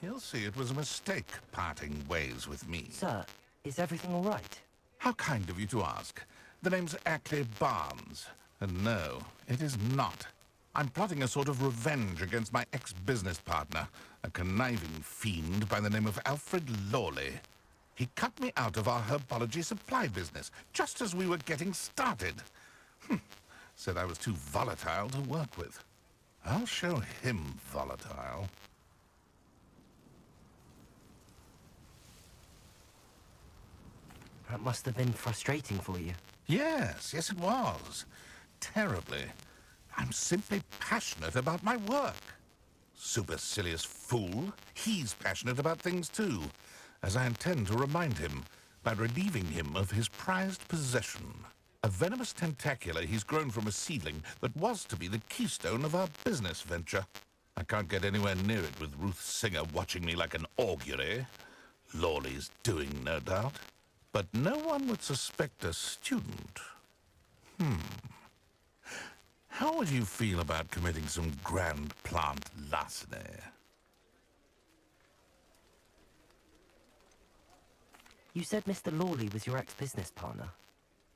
He'll see it was a mistake parting ways with me. Sir, is everything all right? How kind of you to ask. The name's Ackley Barnes. And no, it is not. I'm plotting a sort of revenge against my ex-business partner, a conniving fiend by the name of Alfred Lawley. He cut me out of our herbology supply business, just as we were getting started. Said I was too volatile to work with. I'll show him volatile. That must have been frustrating for you. Yes, it was. Terribly. I'm simply passionate about my work. Supercilious fool. He's passionate about things too, as I intend to remind him by relieving him of his prized possession. A venomous tentacula he's grown from a seedling that was to be the keystone of our business venture. I can't get anywhere near it with Ruth Singer watching me like an augury. Lawley's doing, no doubt. But no one would suspect a student. How would you feel about committing some grand plant larceny? You said Mr. Lawley was your ex-business partner.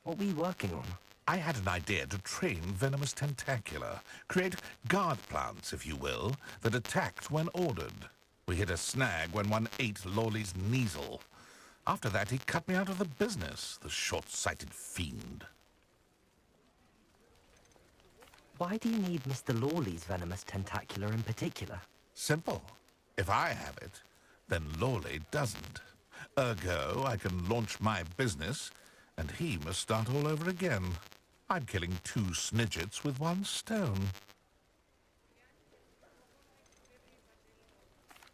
What were you working on? I had an idea to train venomous tentacula, create guard plants, if you will, that attacked when ordered. We hit a snag when one ate Lawley's Kneasel. After that, he cut me out of the business, the short-sighted fiend. Why do you need Mr. Lawley's venomous tentacula in particular? Simple. If I have it, then Lawley doesn't. Ergo, I can launch my business, and he must start all over again. I'm killing 2 snidgets with 1 stone.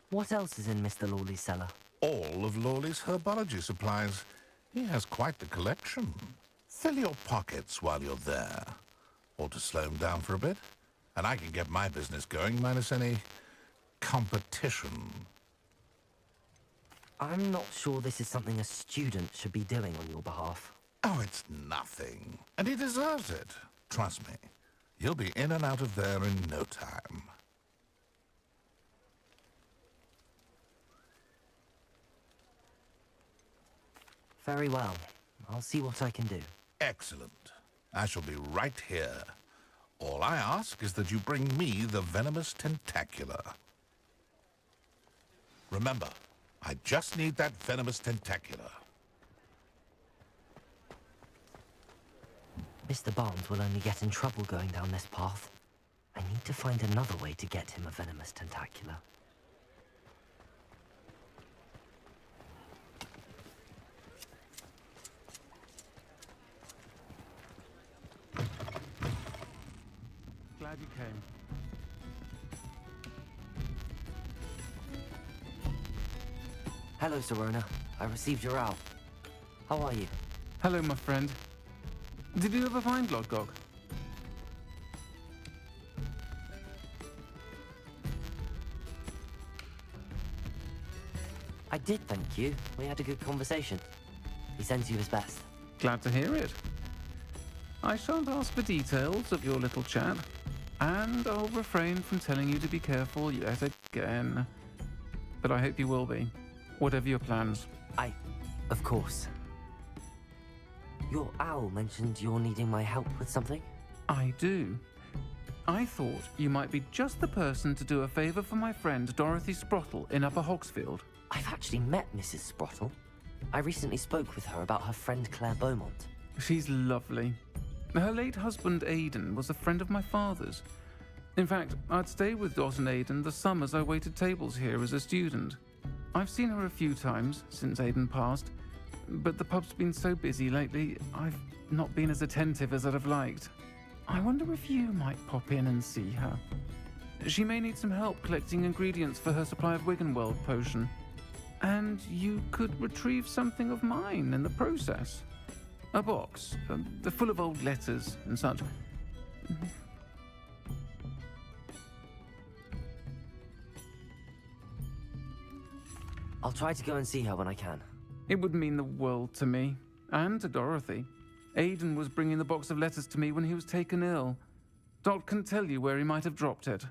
What else is in Mr. Lawley's cellar? All of Lawley's herbology supplies. He has quite the collection. Fill your pockets while you're there. Or to slow him down for a bit. And I can get my business going minus any competition. I'm not sure this is something a student should be doing on your behalf. Oh, it's nothing. And he deserves it. Trust me. You'll be in and out of there in no time. Very well. I'll see what I can do. Excellent. I shall be right here. All I ask is that you bring me the venomous tentacula. Remember, I just need that venomous tentacula. Mr. Barnes will only get in trouble going down this path. I need to find another way to get him a venomous tentacula. Glad you came. Hello, Serona. I received your owl. How are you? Hello, my friend. Did you ever find Lodgog? I did, thank you. We had a good conversation. He sends you his best. Glad to hear it. I shan't ask for details of your little chat, and I'll refrain from telling you to be careful yet again. But I hope you will be, whatever your plans. Of course. Your owl mentioned you're needing my help with something? I do. I thought you might be just the person to do a favor for my friend Dorothy Sprottle in Upper Hogsfield. I've actually met Mrs. Sprottle. I recently spoke with her about her friend Claire Beaumont. She's lovely. Her late husband Aidan was a friend of my father's. In fact, I'd stayed with Dot and Aidan the summers I waited tables here as a student. I've seen her a few times since Aidan passed, but the pub's been so busy lately, I've not been as attentive as I'd have liked. I wonder if you might pop in and see her. She may need some help collecting ingredients for her supply of Wiggenweld potion. And you could retrieve something of mine in the process. A box, full of old letters and such. I'll try to go and see her when I can. It would mean the world to me, and to Dorothy. Aidan was bringing the box of letters to me when he was taken ill. Dot can tell you where he might have dropped it.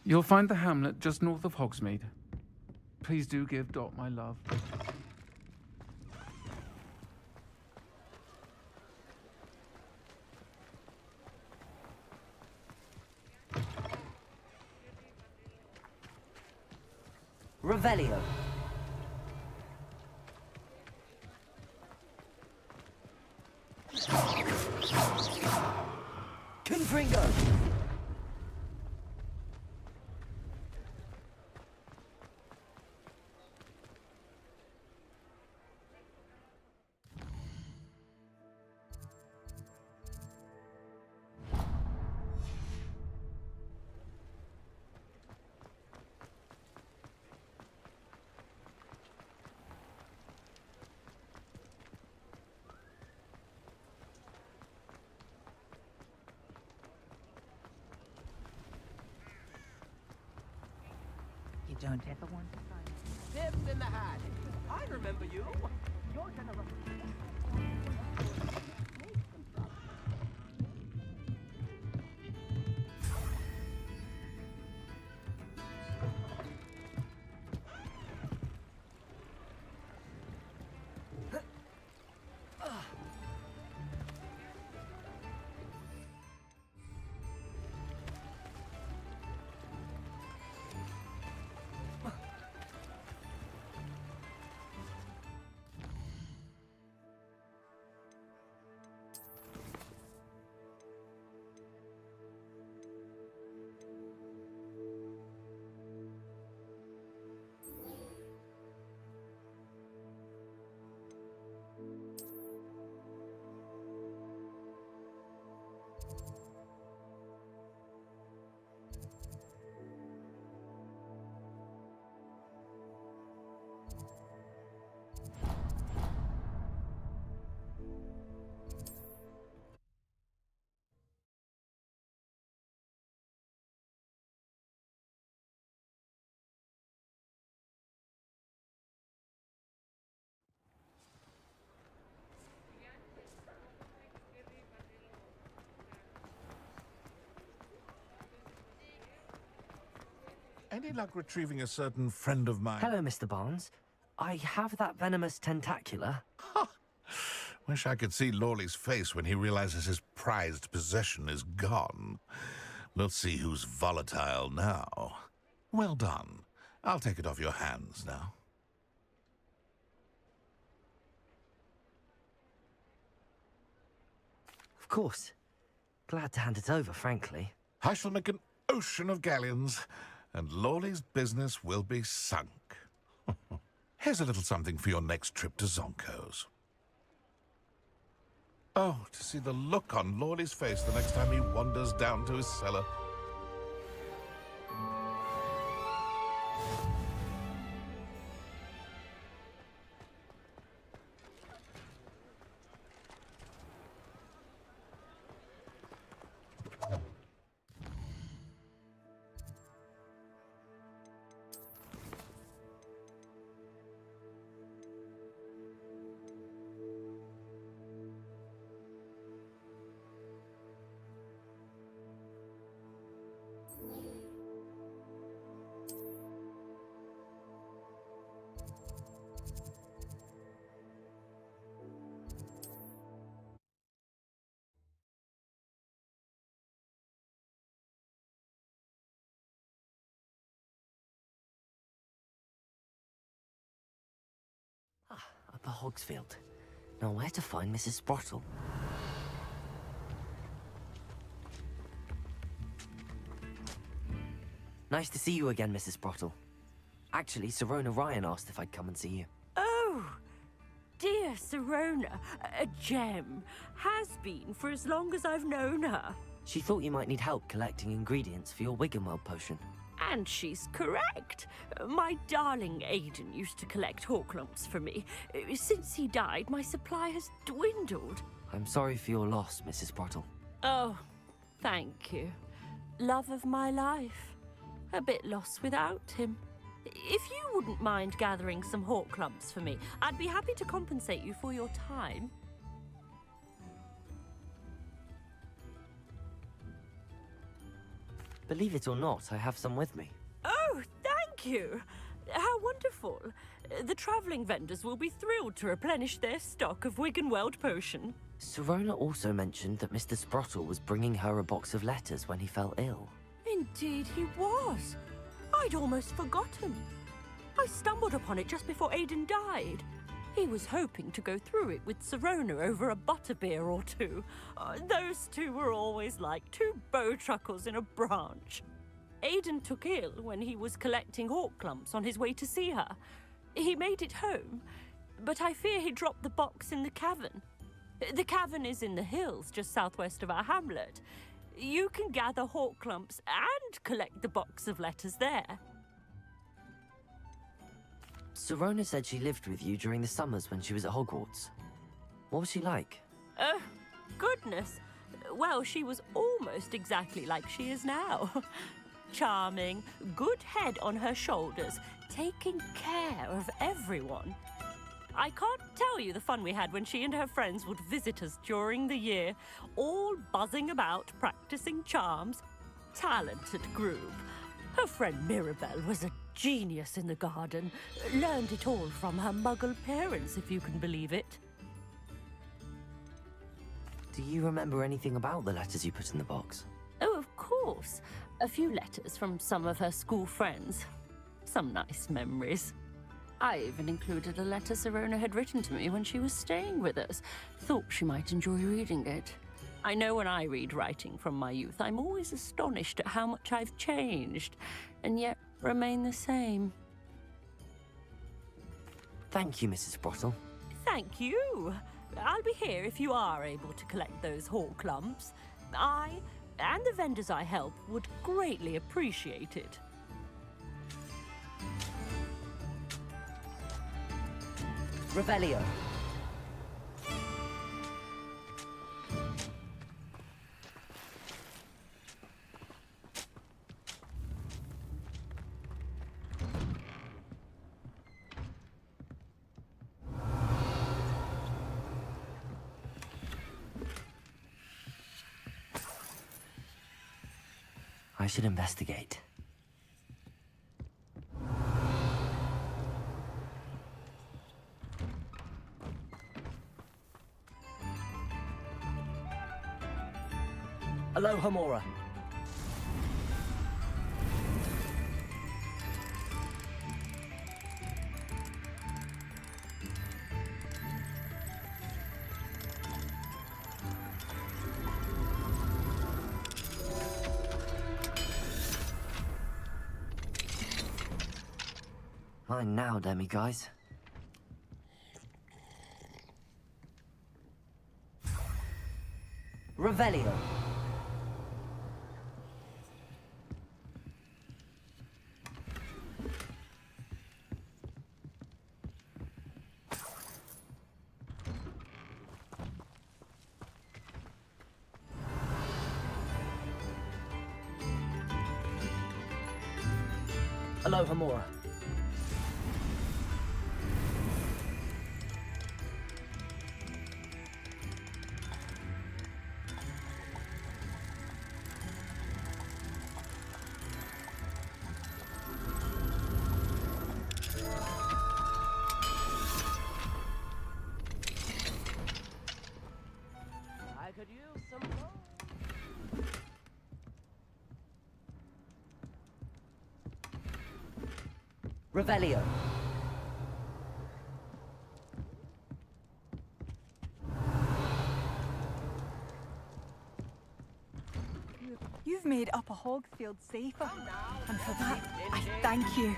You'll find the hamlet just north of Hogsmeade. Please do give Dot my love. Revelio. Confringo. You don't ever want to find Nibs in the hat. I remember you. Your generosity. Any luck retrieving a certain friend of mine? Hello, Mr. Barnes. I have that venomous tentacula. Wish I could see Lawley's face when he realizes his prized possession is gone. Let's see who's volatile now. Well done. I'll take it off your hands now. Of course. Glad to hand it over, frankly. I shall make an ocean of galleons, and Lawley's business will be sunk. Here's a little something for your next trip to Zonko's. Oh, to see the look on Lawley's face the next time he wanders down to his cellar. Upper Hogsfield. Now where to find Mrs. Sprottle? Nice to see you again, Mrs. Sprottle. Actually, Sirona Ryan asked if I'd come and see you. Oh, dear Sirona, a gem. Has been for as long as I've known her. She thought you might need help collecting ingredients for your Wiggenweld potion. And she's correct. My darling Aidan used to collect Horklumps for me. Since he died, my supply has dwindled. I'm sorry for your loss, Mrs. Sprottle. Oh, thank you. Love of my life. A bit lost without him. If you wouldn't mind gathering some Horklumps for me, I'd be happy to compensate you for your time. Believe it or not, I have some with me. Oh, thank you! How wonderful. The travelling vendors will be thrilled to replenish their stock of Wiggenweld potion. Sirona also mentioned that Mr. Sprottle was bringing her a box of letters when he fell ill. Indeed he was. I'd almost forgotten. I stumbled upon it just before Aidan died. He was hoping to go through it with Sirona over a butterbeer or two. Those two were always like two bowtruckles in a branch. Aidan took ill when he was collecting Horklumps on his way to see her. He made it home, but I fear he dropped the box in the cavern. The cavern is in the hills just southwest of our hamlet. You can gather Horklumps and collect the box of letters there. Sirona said she lived with you during the summers when she was at Hogwarts. What was she like? Oh, goodness. Well, she was almost exactly like she is now. Charming, good head on her shoulders, taking care of everyone. I can't tell you the fun we had when she and her friends would visit us during the year, all buzzing about, practicing charms. Talented group. Her friend Mirabelle was a genius in the garden. Learned it all from her muggle parents, if you can believe it. Do you remember anything about the letters you put in the box? Oh, of course. A few letters from some of her school friends. Some nice memories. I even included a letter Sirona had written to me when she was staying with us. Thought she might enjoy reading it. I know when I read writing from my youth, I'm always astonished at how much I've changed, and yet remain the same. Thank you, Mrs. Sprottle. Thank you. I'll be here if you are able to collect those Horklumps. I, and the vendors I help, would greatly appreciate it. Revelio. I should investigate. Aloha Mora. Fine now, demi-guys. Revelio. Aloha Mora. I could use some more. Revelio. You've made Upper Hogfield safer, and for that, I thank you.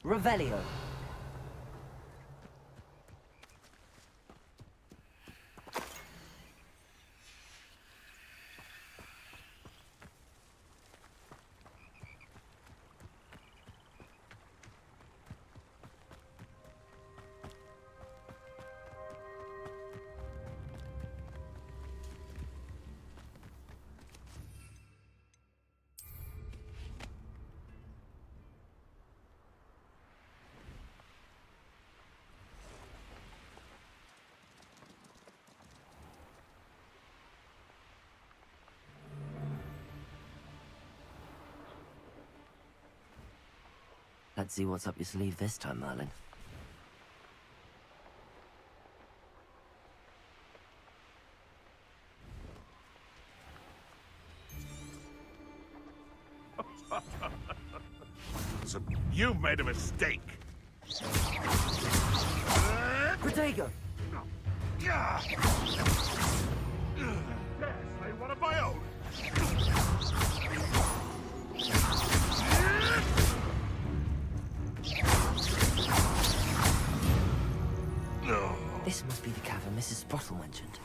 Revelio. Let's see what's up your sleeve this time, Merlin. So you've made a mistake. Protego! Yes, one of my own. This must be the cavern Mrs. Sprottle mentioned.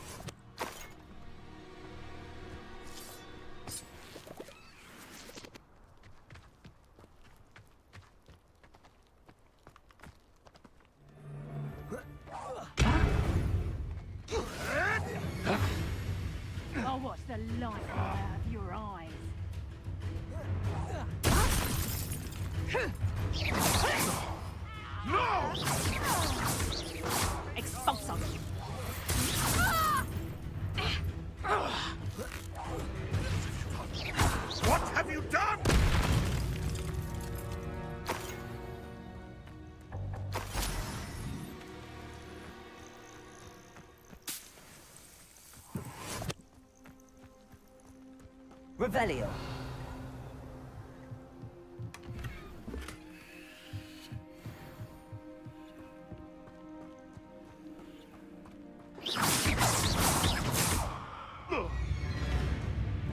I'll watch the light fly out of your eyes. No! Expulso! What have you done? Revelio.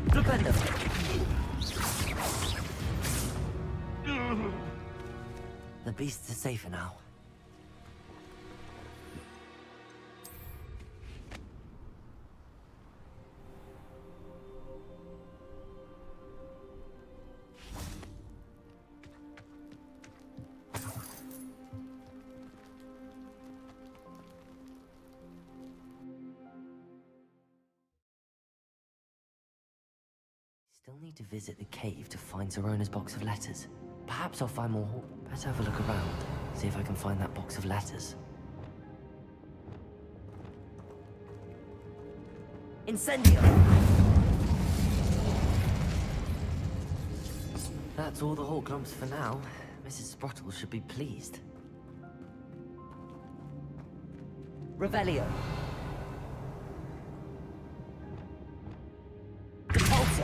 Flipendo. The beasts are safer now. Still need to visit the cave to find Zerona's box of letters. Perhaps I'll find more. Better have a look around, see if I can find that box of letters. Incendio! That's all the Horklumps for now. Mrs. Sprottle should be pleased. Revelio. Depulso.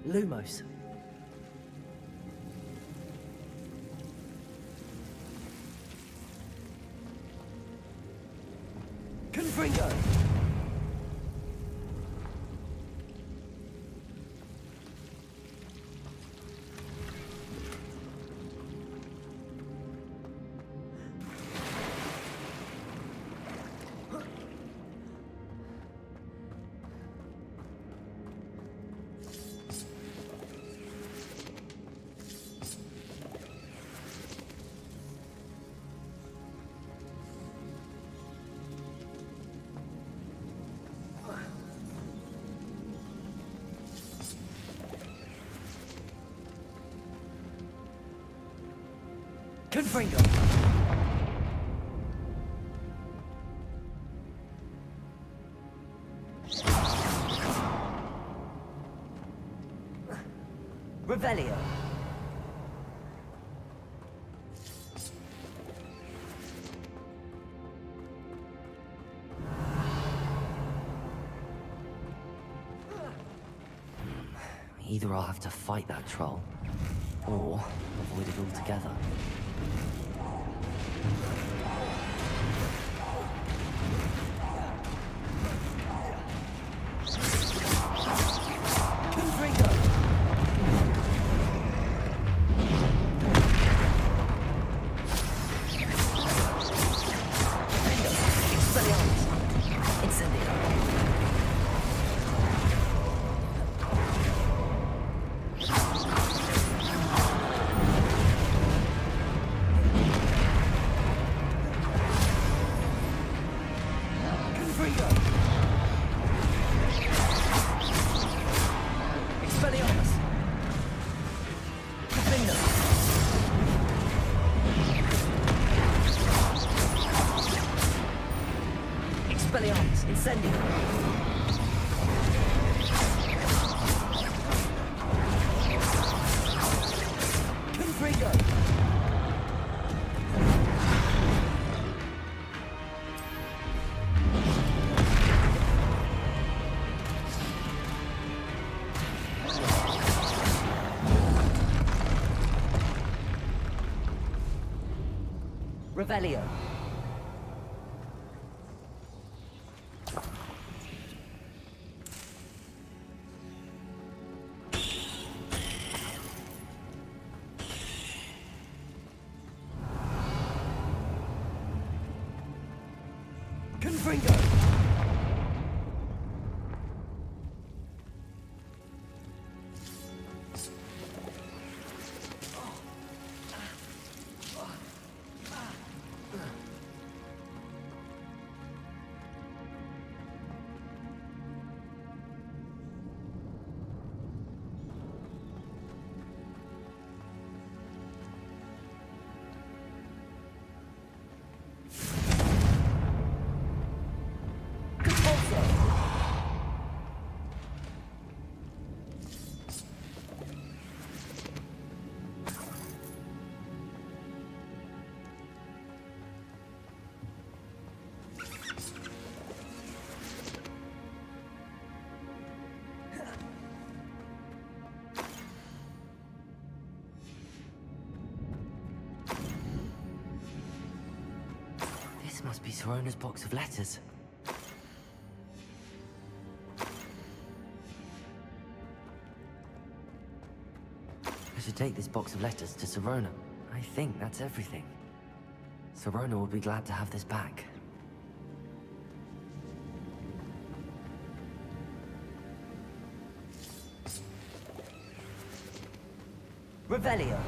Lumos. Confringo. Confringo. Revelio. Either I'll have to fight that troll, or avoid it altogether. Expelliarmus, Incendio. Confringo. Revelio. Confringo. This must be Sorona's box of letters. I should take this box of letters to Sorona. I think that's everything. Sorona will be glad to have this back. Revelio.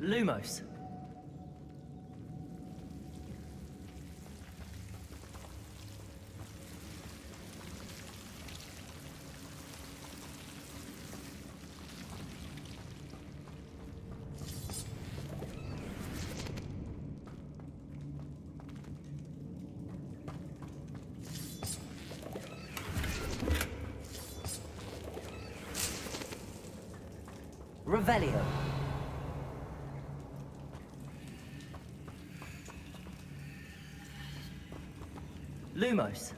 Lumos. Revelio. Lumos.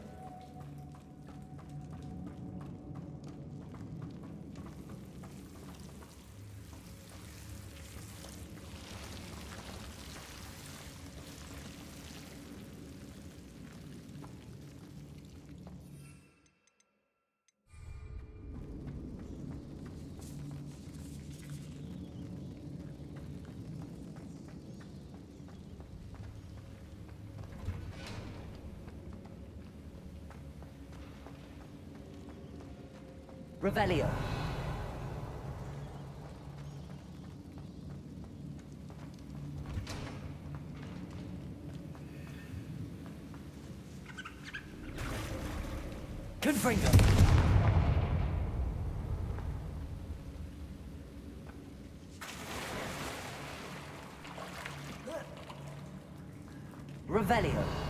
Revelio. Confringo. Revelio.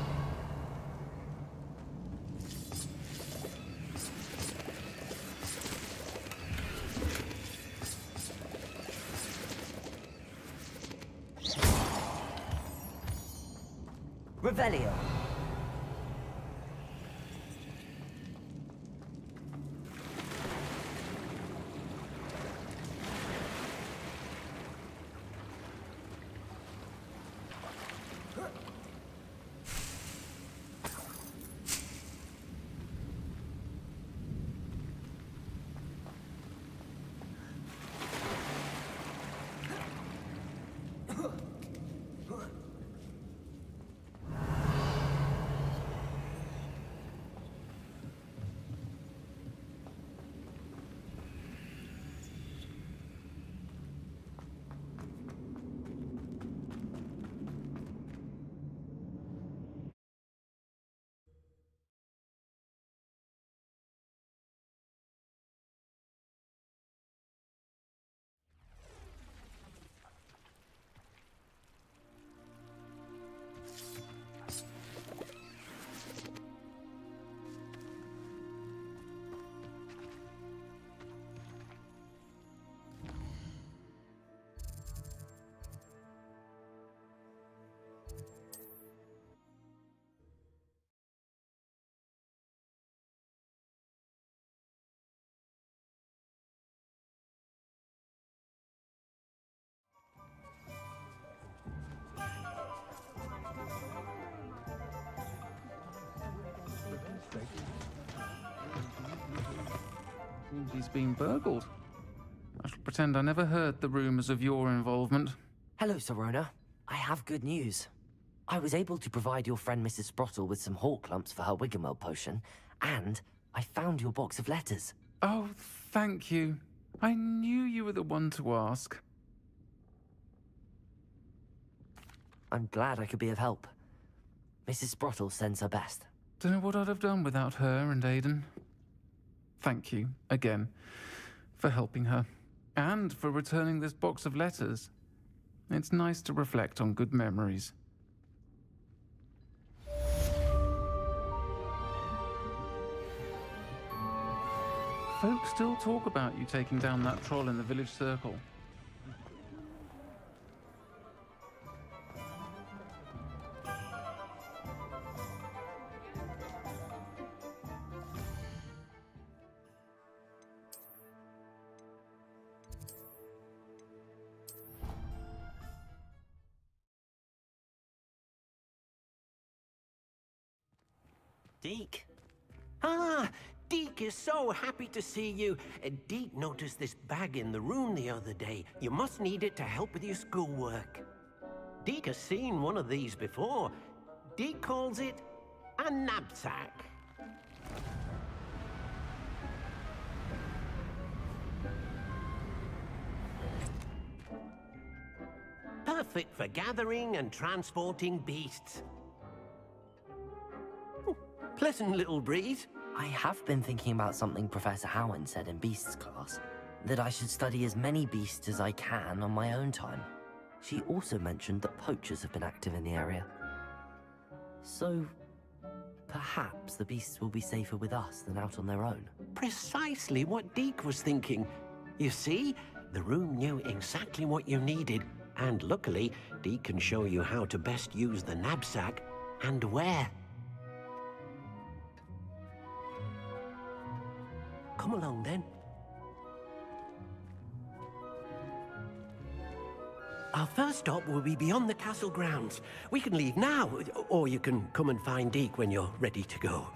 Revelio. Seems he's been burgled. I shall pretend I never heard the rumors of your involvement. Hello, Serona. I have good news. I was able to provide your friend Mrs. Sprottle with some hawk lumps for her Wiggenweld potion, and I found your box of letters. Oh, thank you. I knew you were the one to ask. I'm glad I could be of help. Mrs. Sprottle sends her best. Don't know what I'd have done without her and Aidan. Thank you, again, for helping her, and for returning this box of letters. It's nice to reflect on good memories. Folks still talk about you taking down that troll in the village circle. Deke? Ah, Deke is so happy to see you. Deke noticed this bag in the room the other day. You must need it to help with your schoolwork. Deke has seen one of these before. Deke calls it a knapsack. perfect for gathering and transporting beasts. Pleasant little breeze. I have been thinking about something Professor Howin said in Beasts class, that I should study as many beasts as I can on my own time. She also mentioned that poachers have been active in the area. So, perhaps the beasts will be safer with us than out on their own. Precisely what Deke was thinking. You see, the room knew exactly what you needed, and luckily, Deke can show you how to best use the knapsack and where. Come along then. Our first stop will be beyond the castle grounds. We can leave now, or you can come and find Deke when you're ready to go.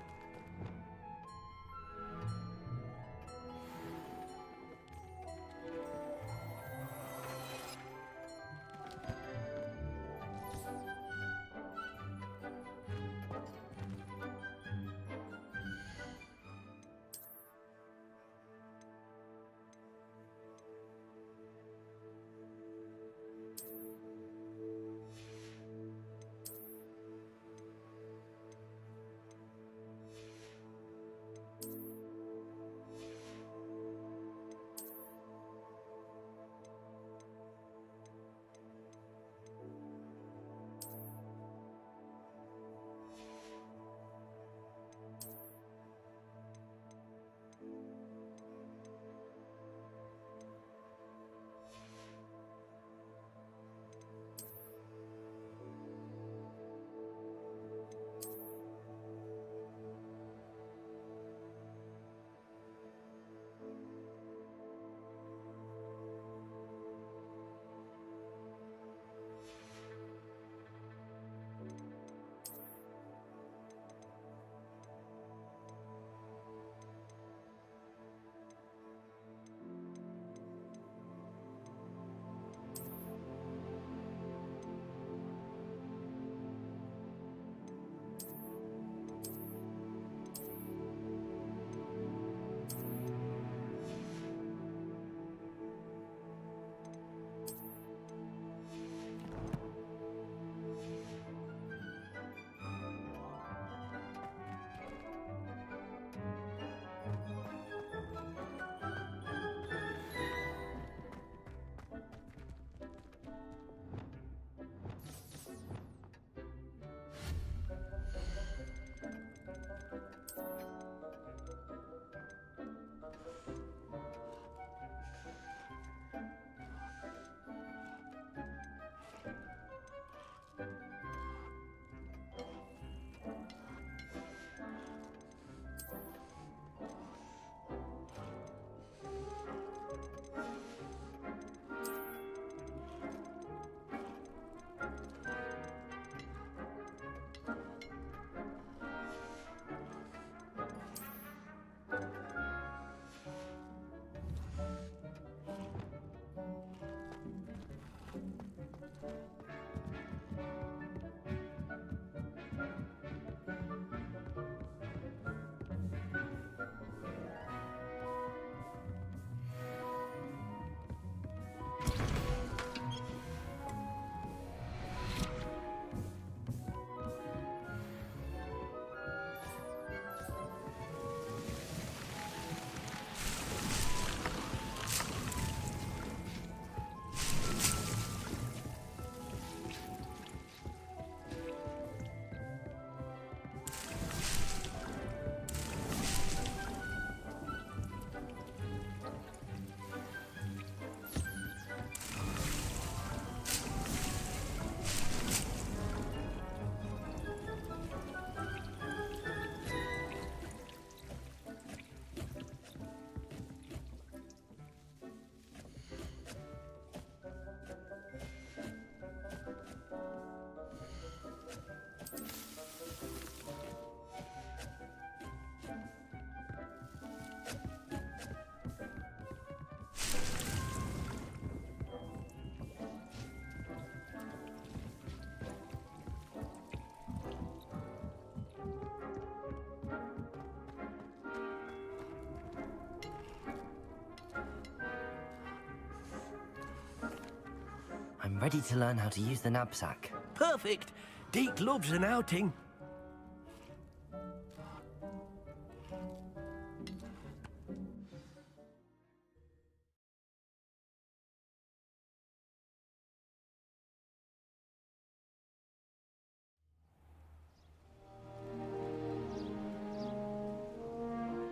ready to learn how to use the knapsack. Perfect. Deke loves an outing.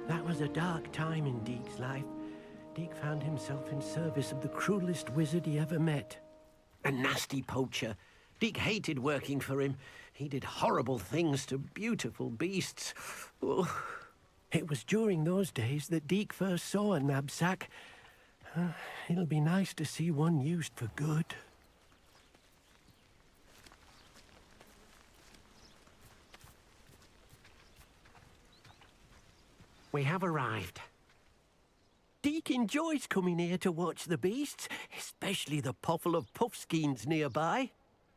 That was a dark time in Deke's life. Deke found himself in service of the cruelest wizard he ever met. A nasty poacher. Deke hated working for him. He did horrible things to beautiful beasts. Oh. It was during those days that Deke first saw a knapsack. It'll be nice to see one used for good. We have arrived. Deke enjoys coming here to watch the beasts, especially the potful of puffskeins nearby.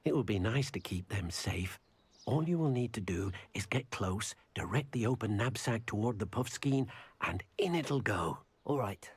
It will be nice to keep them safe. All you will need to do is get close, direct the open knapsack toward the puffskein, and in it'll go. All right.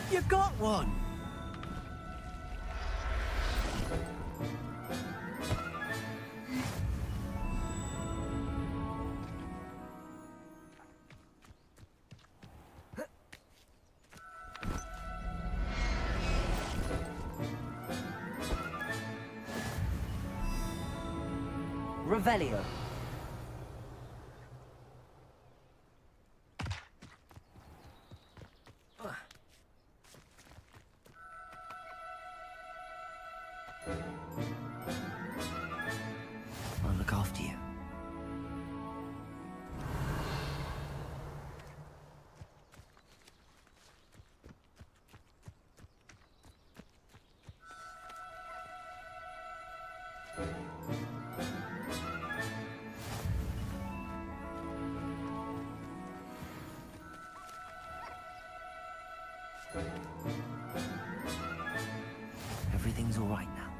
You got one! Revelio. I'll look after you. Everything's all right now.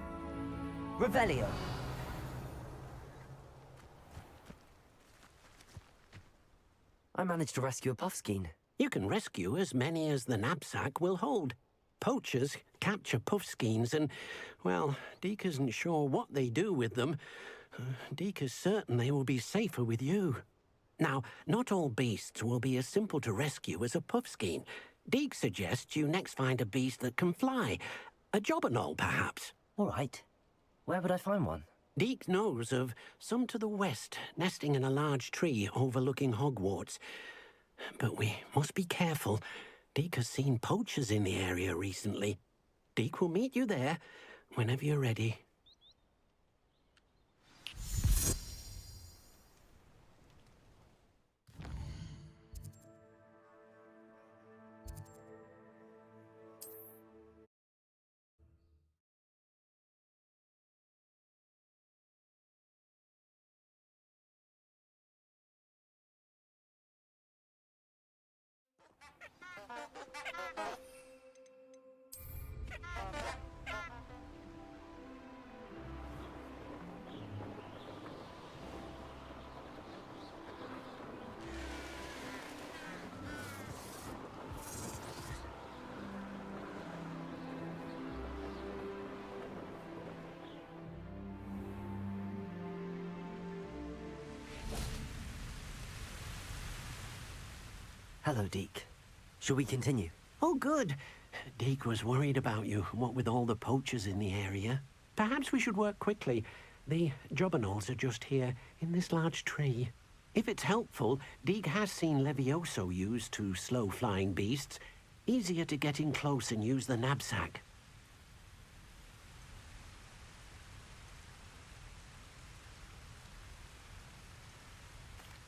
Revelio. I managed to rescue a puffskein. You can rescue as many as the knapsack will hold. Poachers capture puffskeins and, well, Deke isn't sure what they do with them. Deke is certain they will be safer with you. Now, not all beasts will be as simple to rescue as a puffskein. Deke suggests you next find a beast that can fly. A jobberknoll, perhaps. All right. Where would I find one? Deke knows of some to the west, nesting in a large tree overlooking Hogwarts. But we must be careful. Deke has seen poachers in the area recently. Deke will meet you there whenever you're ready. Hello, Deke. Shall we continue? Oh, good. Deke was worried about you, what with all the poachers in the area. Perhaps we should work quickly. The jobberknolls are just here, in this large tree. If it's helpful, Deke has seen Levioso used to slow flying beasts. Easier to get in close and use the knapsack.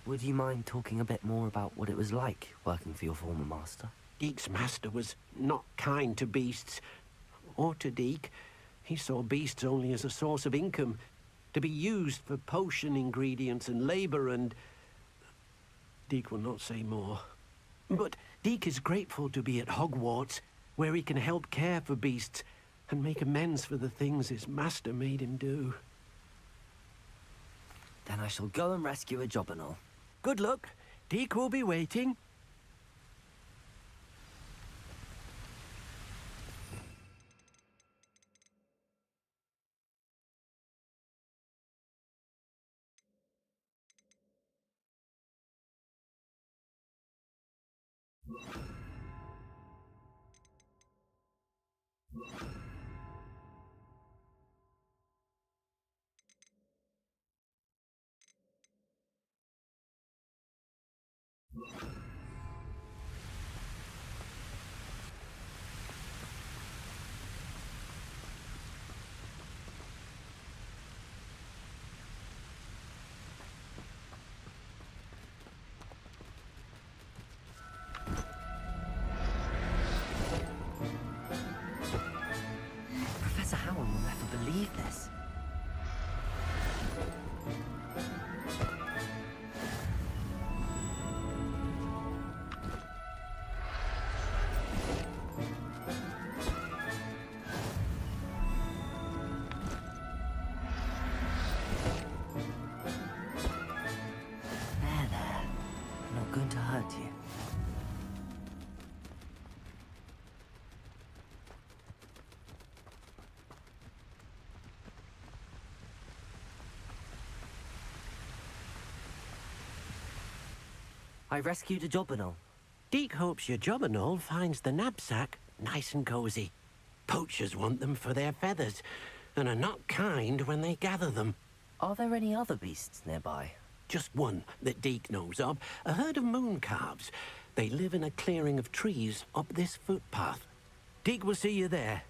Would you mind talking a bit more about what it was like working for your former master? Deke's master was not kind to beasts. or to Deke. He saw beasts only as a source of income, to be used for potion ingredients and labor, and... Deke will not say more. But Deke is grateful to be at Hogwarts, where he can help care for beasts and make amends for the things his master made him do. Then I shall go and rescue a job and all. Good luck. Deke will be waiting. Professor Howard will never believe this. There. I'm not going to hurt you. I rescued a job and all. Deke hopes your job and all finds the knapsack nice and cozy. Poachers want them for their feathers, and are not kind when they gather them. Are there any other beasts nearby? Just one that Deke knows of, a herd of moon calves. They live in a clearing of trees up this footpath. Deke will see you there.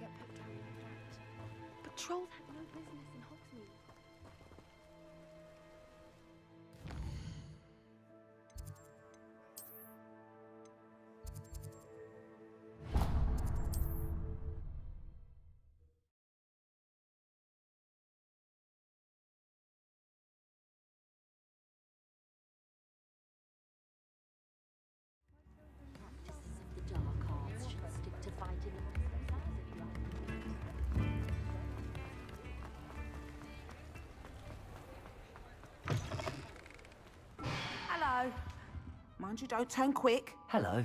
Get put down like that. But trolls have no business in Hogsmeade. Practices of the dark arts should stick to fighting amongst themselves if you like. Hello. Mind you don't turn quick. Hello.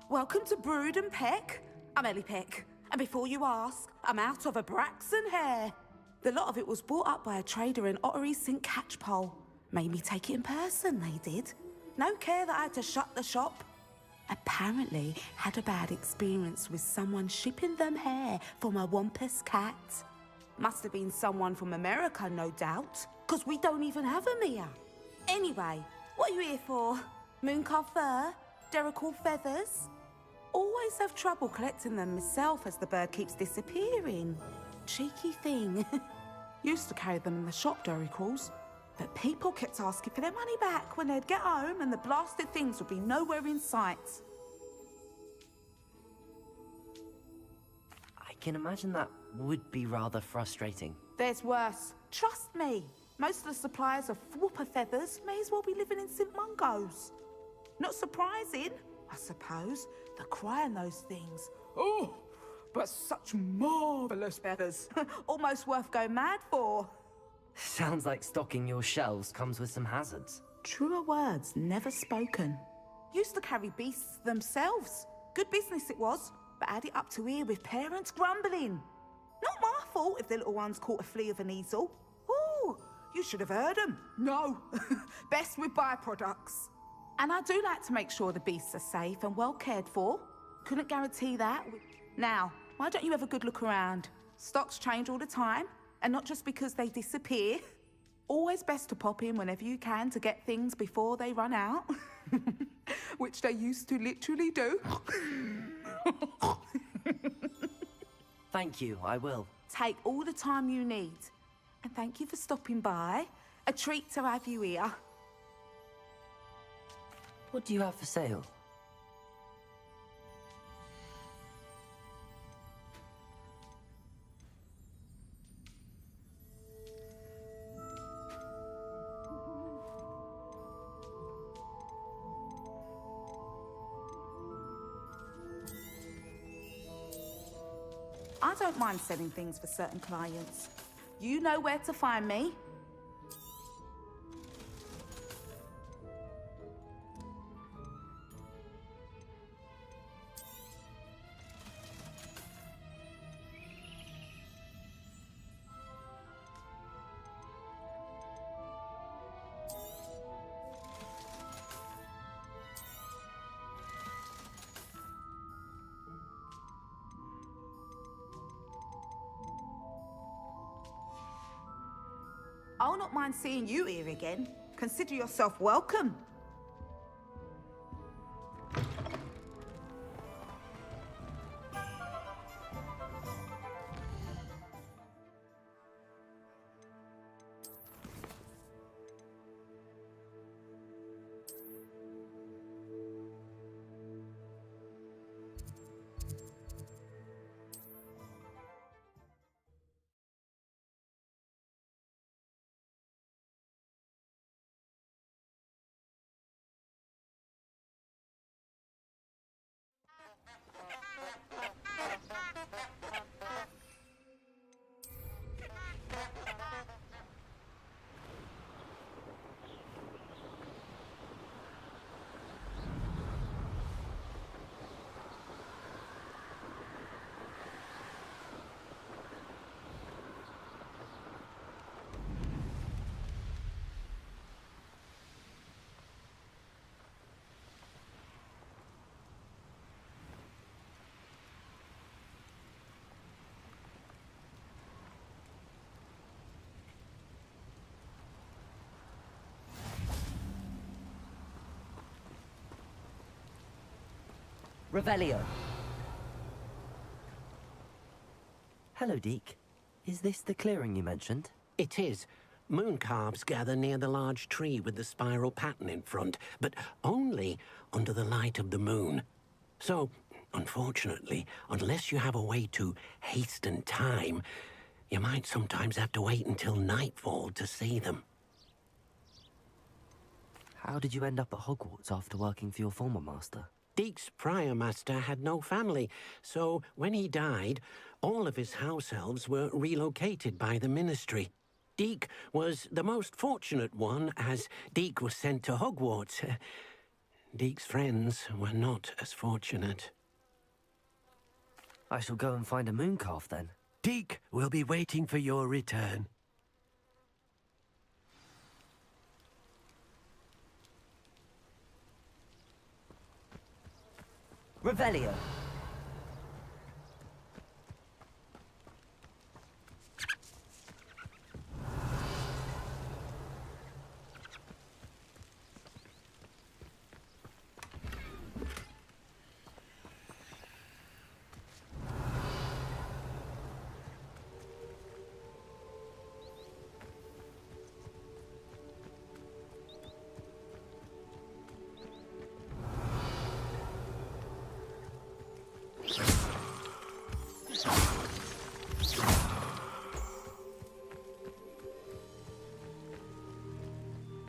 Welcome to Brood and Peck. I'm Ellie Peck. And before you ask, I'm out of a Braxton hair. The lot of it was bought up by a trader in Ottery St. Catchpole. Made me take it in person, they did. No care that I had to shut the shop. Apparently had a bad experience with someone shipping them hair for my Wampus cat. Must have been someone from America, no doubt, because we don't even have them here. Anyway, what are you here for? Mooncalf fur? Derrickle feathers? Always have trouble collecting them myself as the bird keeps disappearing. Cheeky thing. Used to carry them in the shop, Derrickles. But people kept asking for their money back when they'd get home and the blasted things would be nowhere in sight. I can imagine that would be rather frustrating. There's worse. Trust me. Most of the suppliers of whooper feathers may as well be living in St. Mungo's. Not surprising, I suppose, the cry on those things. Oh, but such marvellous feathers. Almost worth going mad for. Sounds like stocking your shelves comes with some hazards. Truer words never spoken. Used to carry beasts themselves. Good business it was, but had it up to here with parents grumbling. Not my fault if the little ones caught a flea of an easel. Ooh, you should have heard them. No, best with byproducts. And I do like to make sure the beasts are safe and well cared for. Couldn't guarantee that. Now, why don't you have a good look around? Stocks change all the time, and not just because they disappear. Always best to pop in whenever you can to get things before they run out. Which they used to literally do. Thank you, I will. Take all the time you need. And thank you for stopping by. A treat to have you here. What do you have for sale? I don't mind selling things for certain clients. You know where to find me. I'll not mind seeing you here again. Consider yourself welcome. Revelio. Hello, Deke. Is this the clearing you mentioned? It is. Moon calves gather near the large tree with the spiral pattern in front, but only under the light of the moon. So, unfortunately, unless you have a way to hasten time, you might sometimes have to wait until nightfall to see them. How did you end up at Hogwarts after working for your former master? Deke's prior master had no family, so when he died, all of his house elves were relocated by the ministry. Deke was the most fortunate one, as Deke was sent to Hogwarts. Deke's friends were not as fortunate. I shall go and find a moon calf then. Deke will be waiting for your return. Revelio.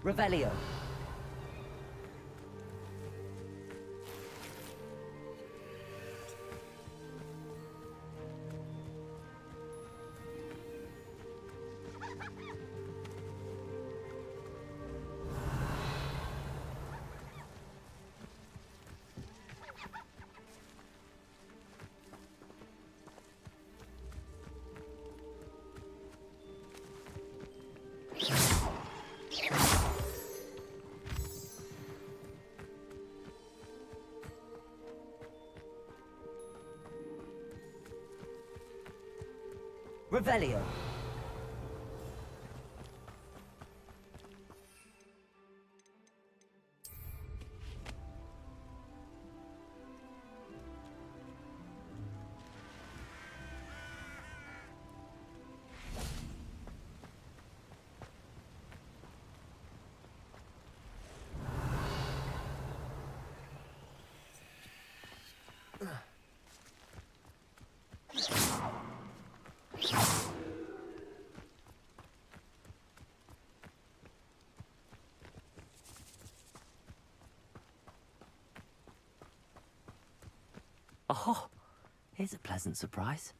Revelio. Revelio. Oh, here's a pleasant surprise.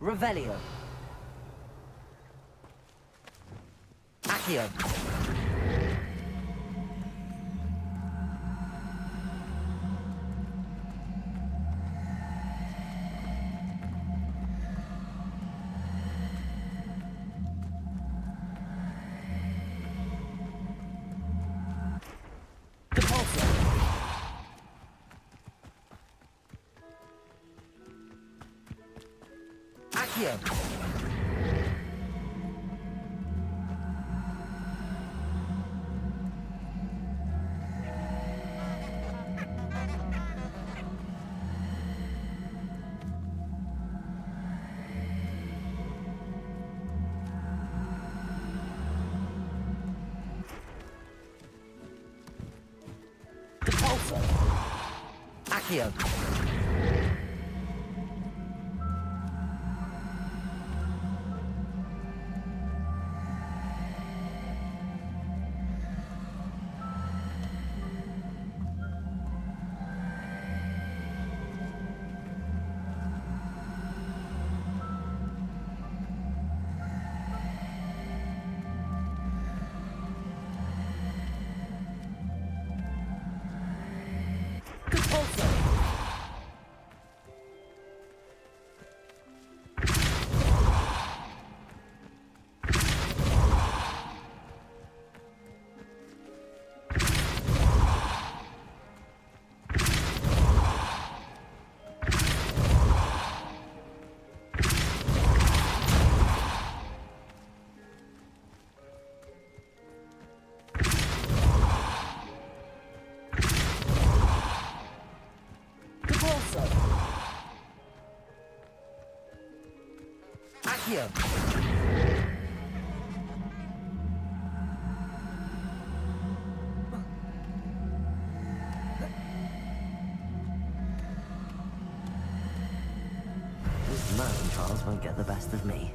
Revelio. Accio. Accio. Depulso. Accio. Accio. These merging trials won't get the best of me.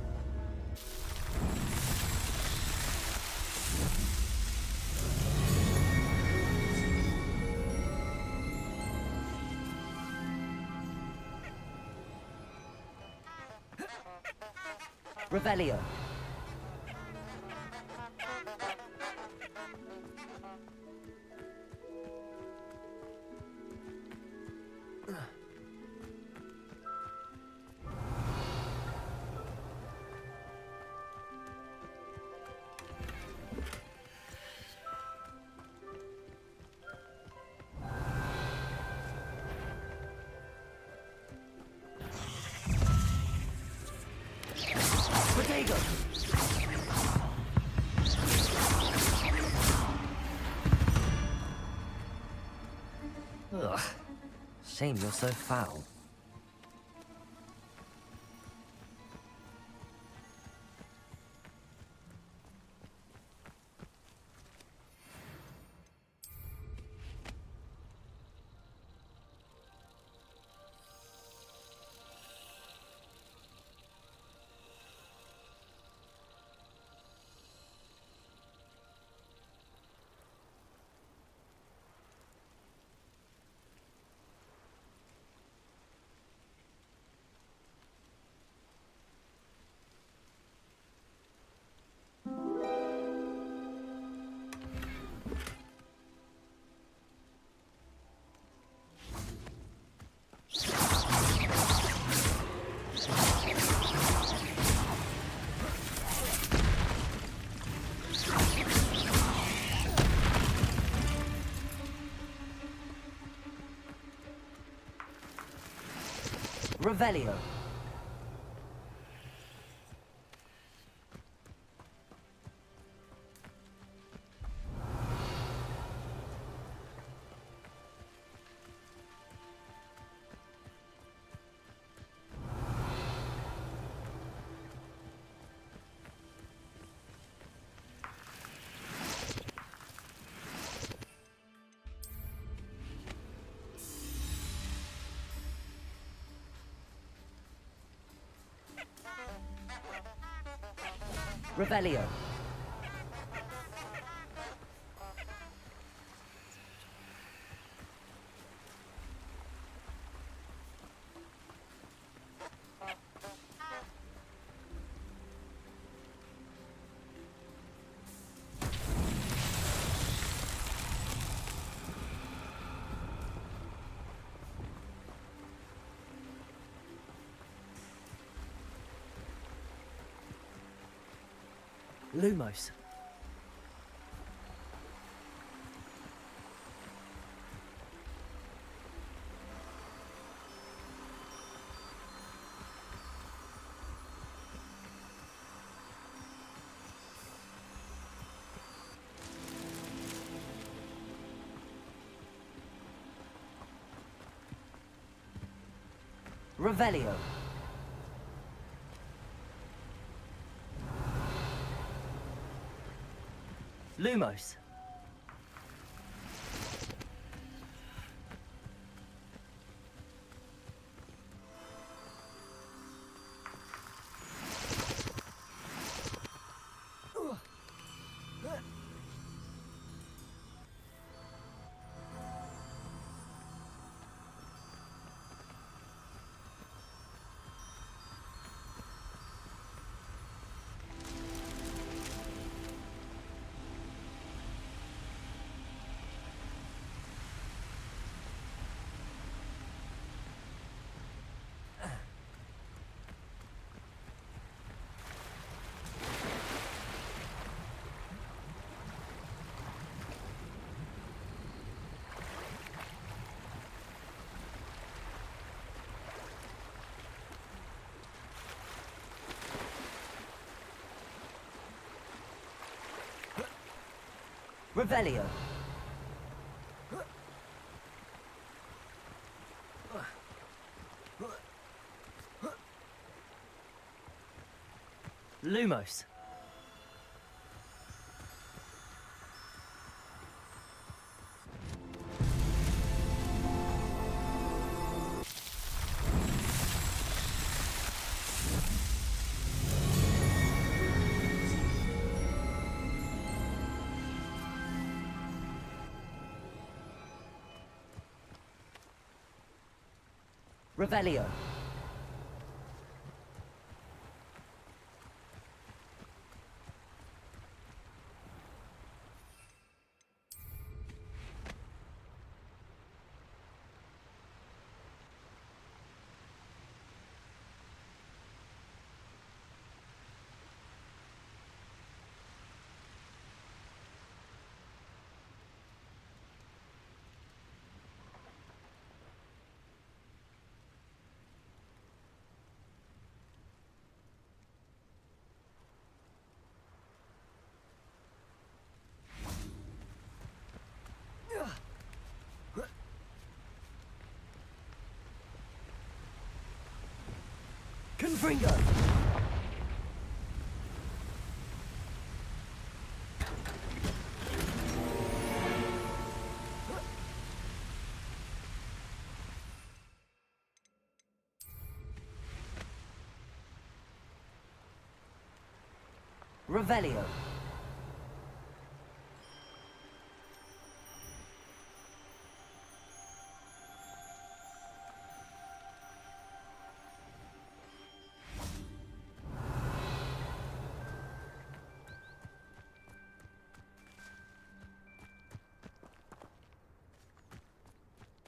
Revelio. Ugh. Shame you're so foul. Revelio. Revelio. Lumos. Revelio. Lumos. Revelio. Lumos. Revelio. Confringo. Revelio.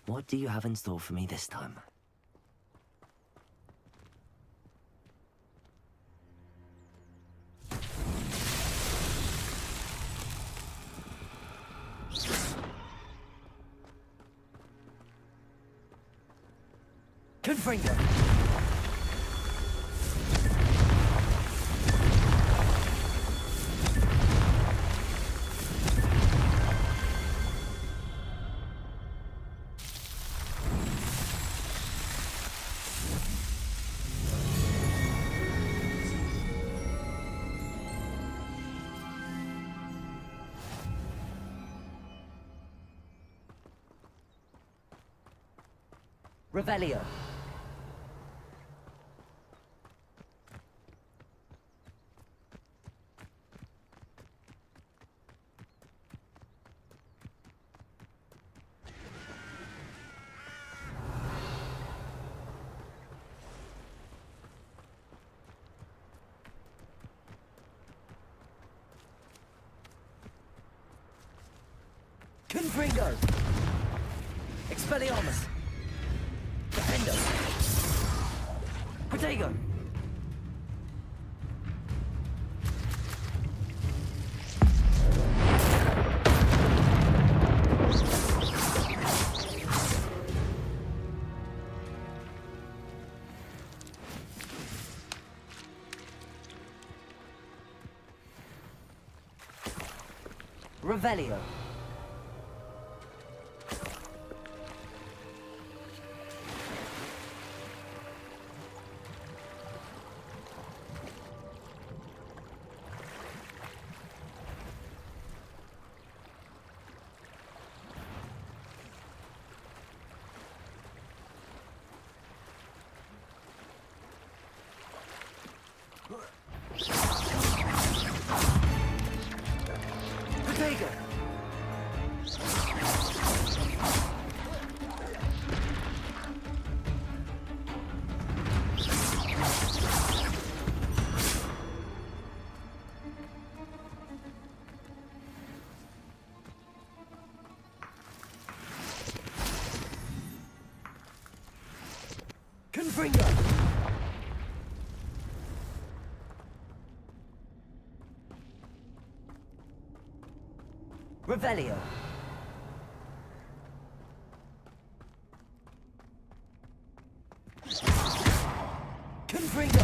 What do you have in store for me this time? Confringo. Revelio. Confringo! Expelliarmus! Defendo! Protego! Revelio! Protego! Confringo! Revelio. Confringo.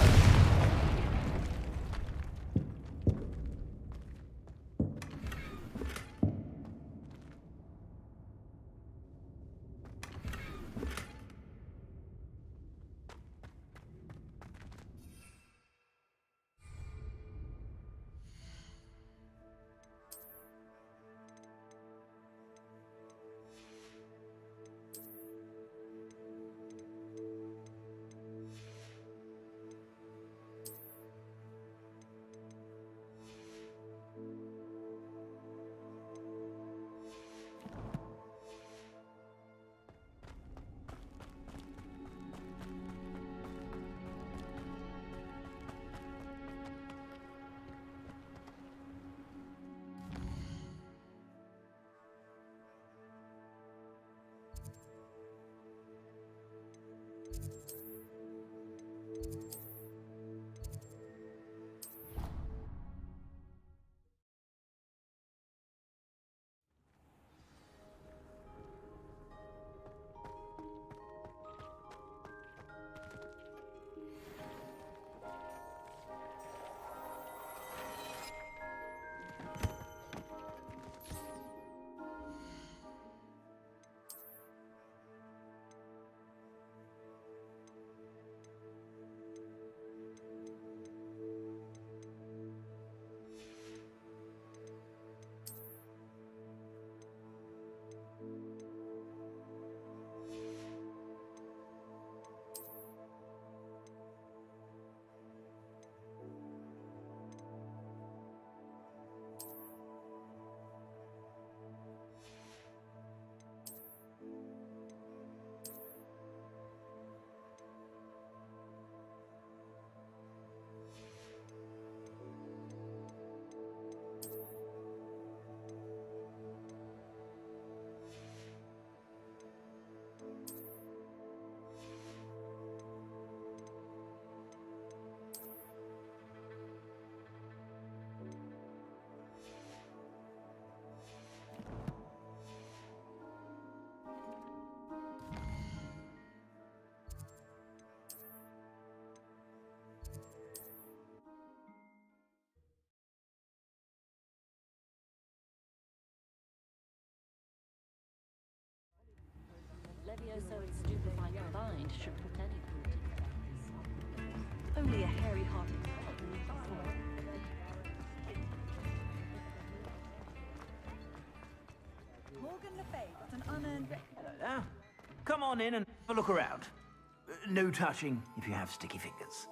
Levioso and stupefy combined should put any brute in practice. Only a hairy-hearted frog will leave the floor. Morgan Le Fay got an unearned... Hello there. Come on in and Have a look around. No touching if you have sticky fingers.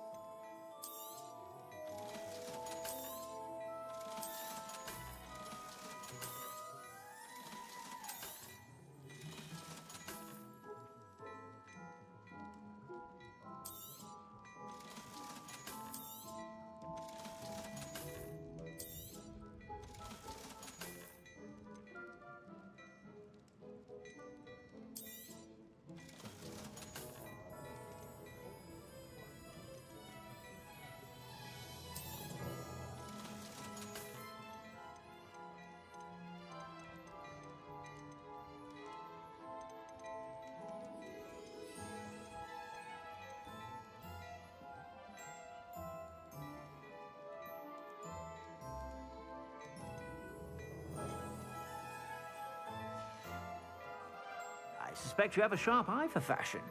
I suspect you have a sharp eye for fashion.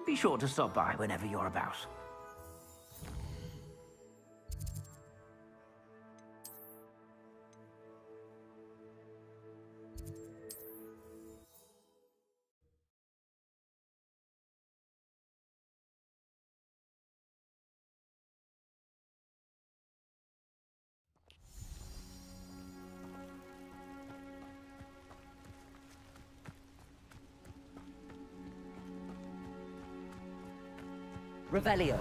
Be sure to stop by whenever you're about. Revelio.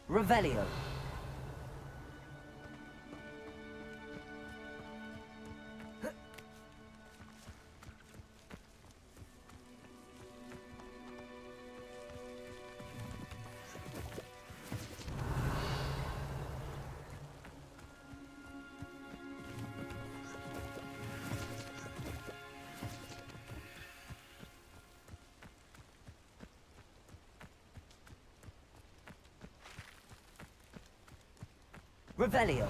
Revelio. Revelio.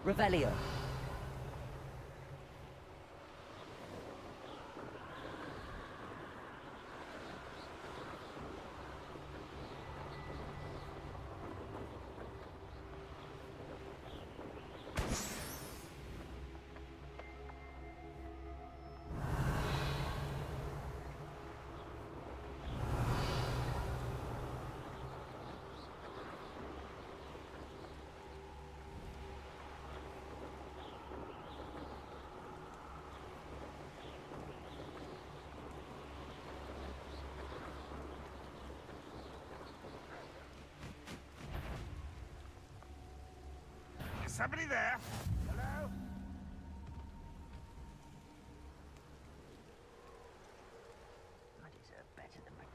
Revelio. Is somebody there? Hello? I deserve better than my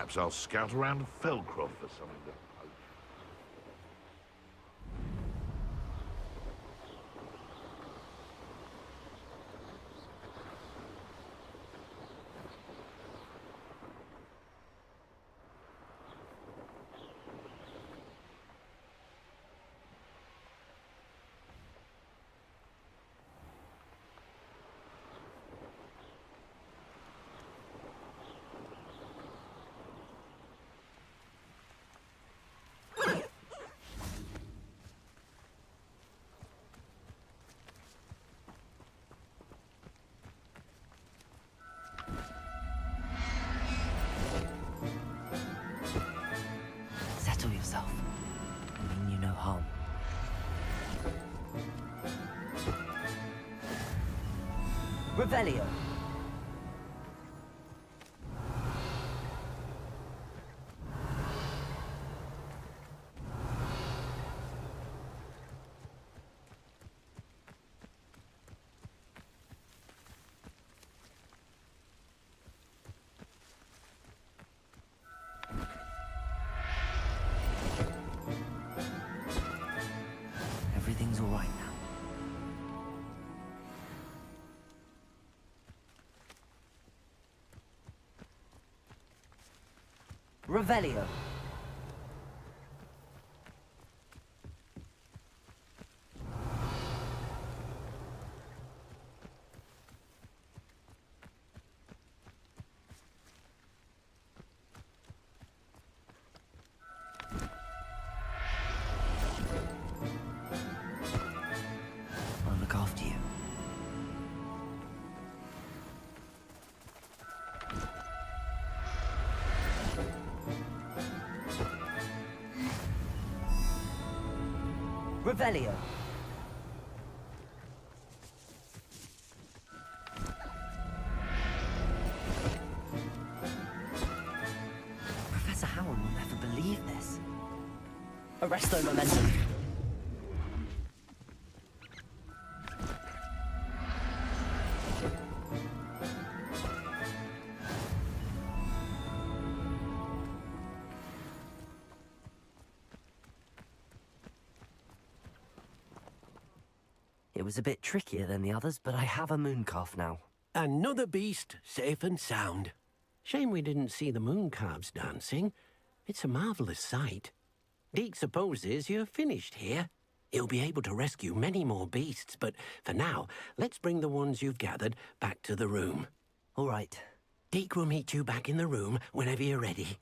Perhaps I'll scout around Felcroft for something to poach. Settle yourself. I mean you no harm. Revelio. Everything's all right now. Revelio. I'll look after you. Revelio. Professor Howard will never believe this. Arresto momentum. It was a bit trickier than the others, but I have a mooncalf now. Another beast, safe and sound. Shame we didn't see the mooncalves dancing. It's a marvelous sight. Deke supposes you're finished here. He'll be able to rescue many more beasts, but for now, let's bring the ones you've gathered back to the room. All right. Deke will meet you back in the room whenever you're ready.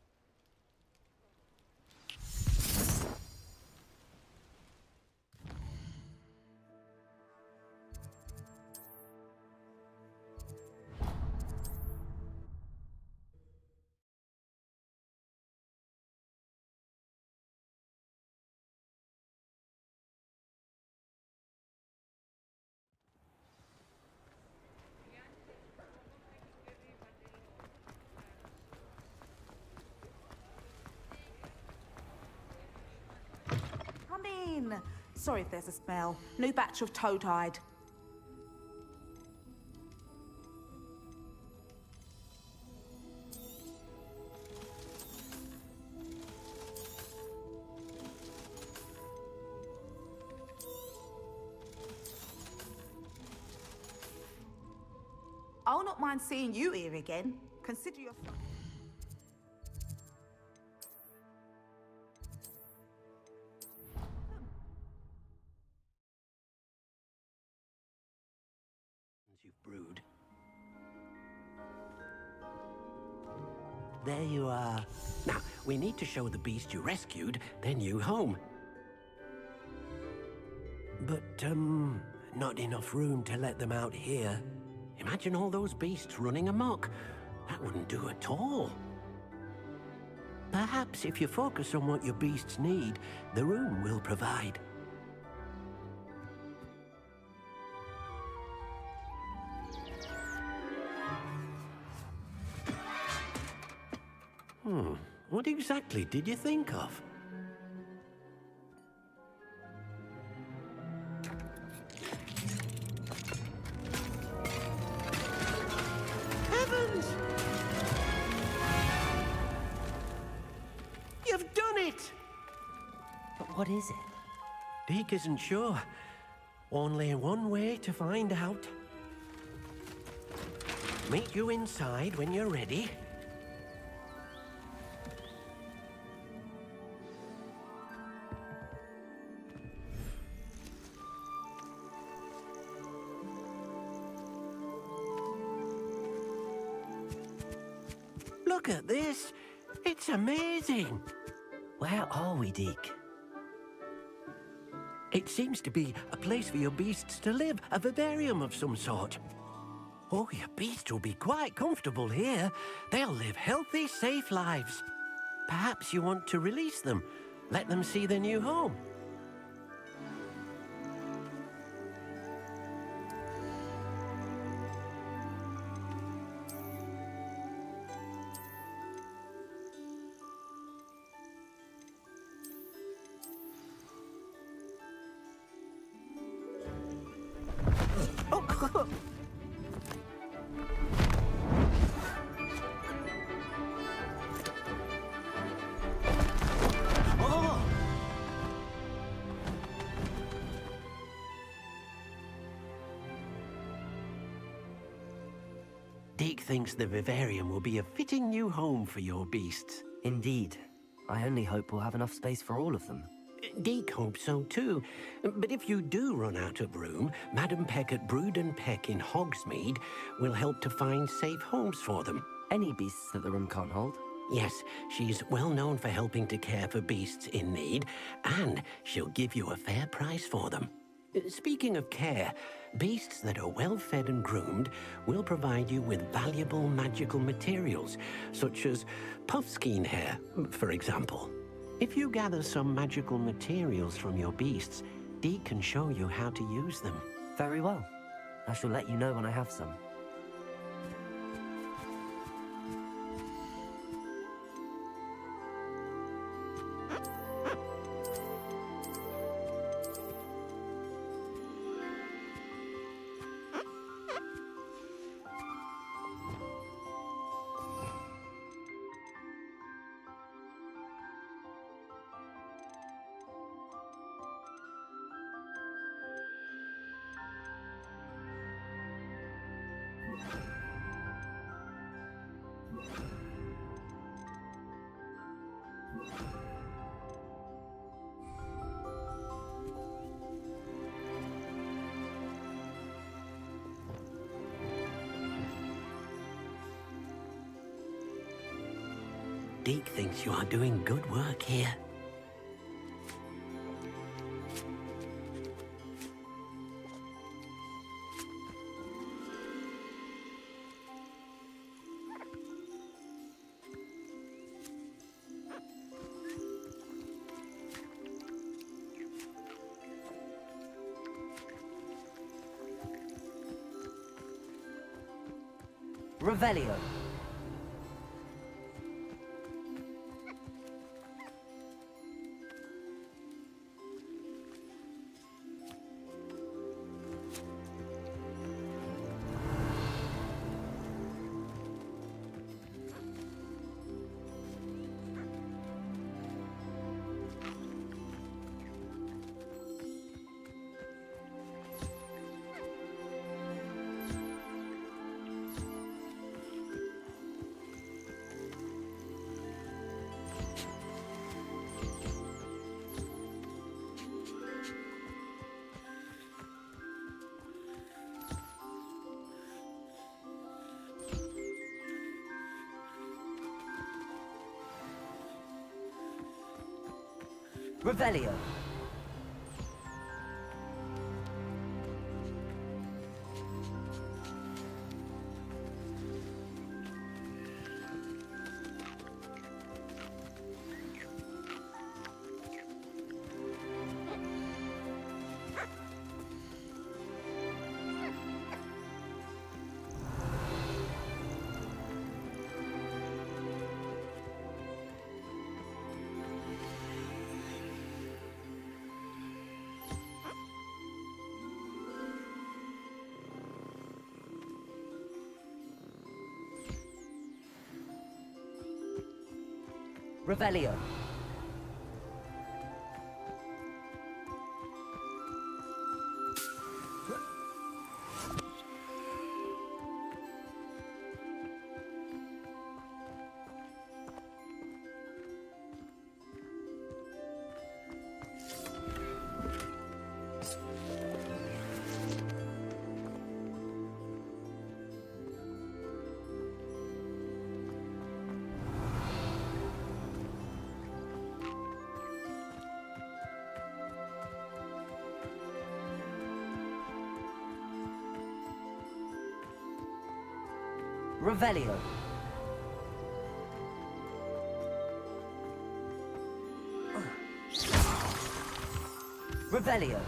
Come in. Sorry if there's a smell. New batch of toad-hide. I'll not mind seeing you here again. Consider yourself... You've brewed. There you are. Now, we need to show the beast you rescued their new home. But, not enough room to let them out here. Imagine all those beasts running amok. That wouldn't do at all. Perhaps if you focus on what your beasts need, the room will provide. What exactly did you think of? Heavens! it! But what is it? Deke isn't sure. Only one way to find out. Meet you inside when you're ready. Look at this. It's amazing. Where are we, Deke? It seems to be a place for your beasts to live, a vivarium of some sort. Oh, your beasts will be quite comfortable here. They'll live healthy, safe lives. Perhaps you want to release them, let them see their new home. Deke thinks the vivarium will be a fitting new home for your beasts. Indeed. I only hope we'll have enough space for all of them. Deke hopes so too. But if you do run out of room, Madam Peck at Brood and Peck in Hogsmeade will help to find safe homes for them. Any beasts that the room can't hold? Yes, she's well known for helping to care for beasts in need, and she'll give you a fair price for them. Speaking of care, beasts that are well fed and groomed will provide you with valuable magical materials, such as puffskein hair, for example. If you gather some magical materials from your beasts, Deke can show you how to use them. Very well. I shall let you know when I have some. Deke thinks you are doing good work here. Revelio. Revelio. Revelio. Revelio. Revelio.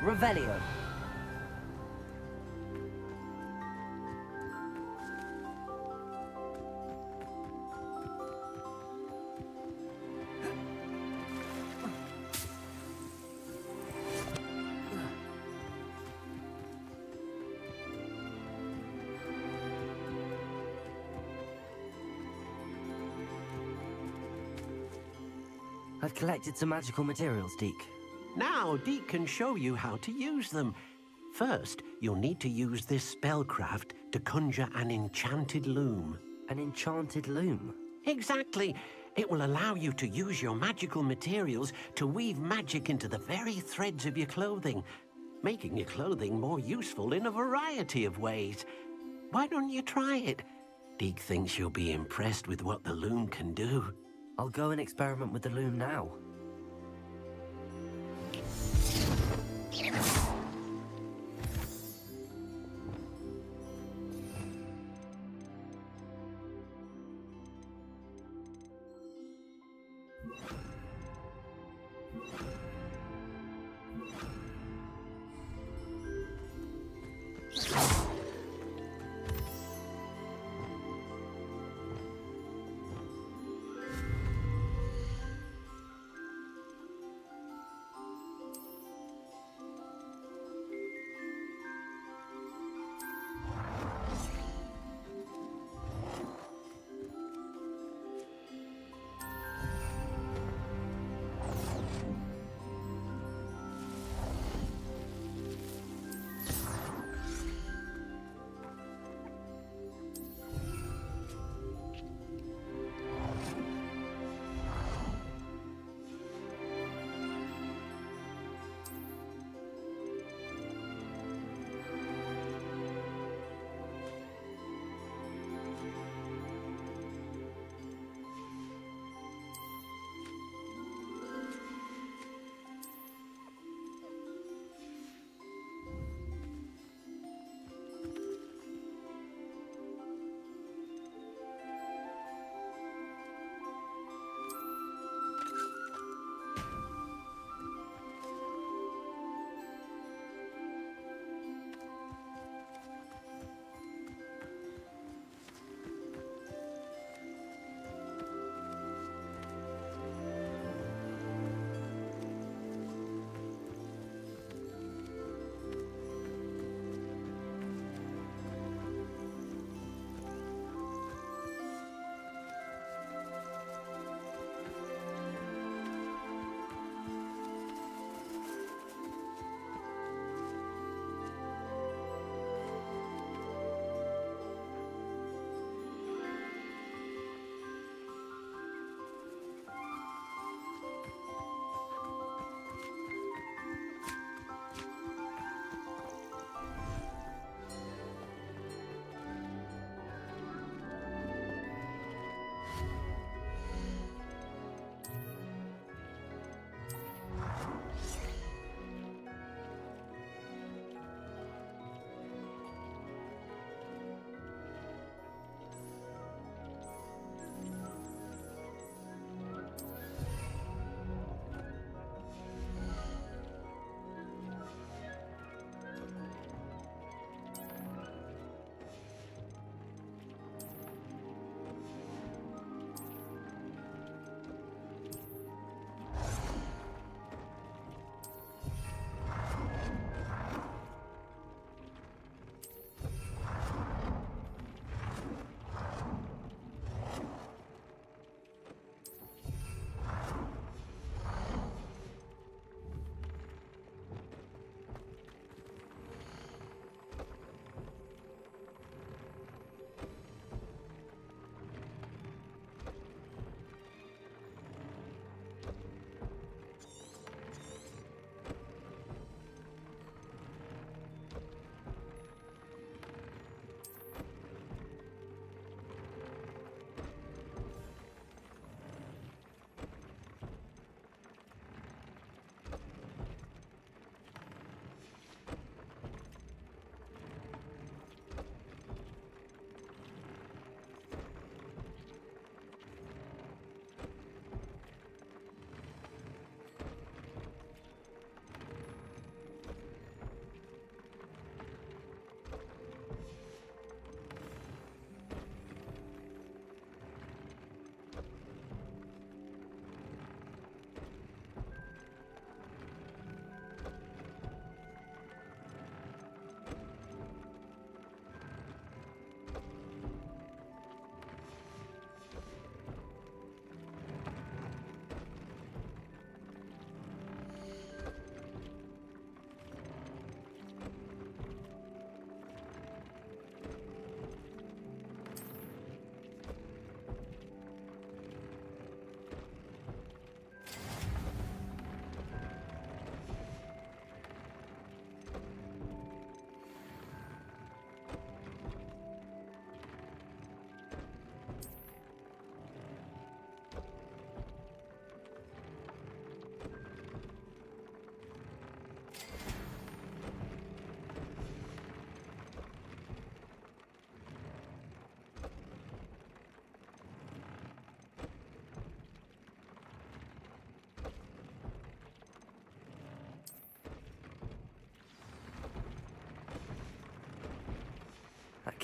Revelio. I've collected some magical materials, Deke. Now, Deke can show you how to use them. First, you'll need to use this spellcraft to conjure an enchanted loom. An enchanted loom? Exactly. It will allow you to use your magical materials to weave magic into the very threads of your clothing, making your clothing more useful in a variety of ways. Why don't you try it? Deke thinks you'll be impressed with what the loom can do. I'll go and experiment with the loom now.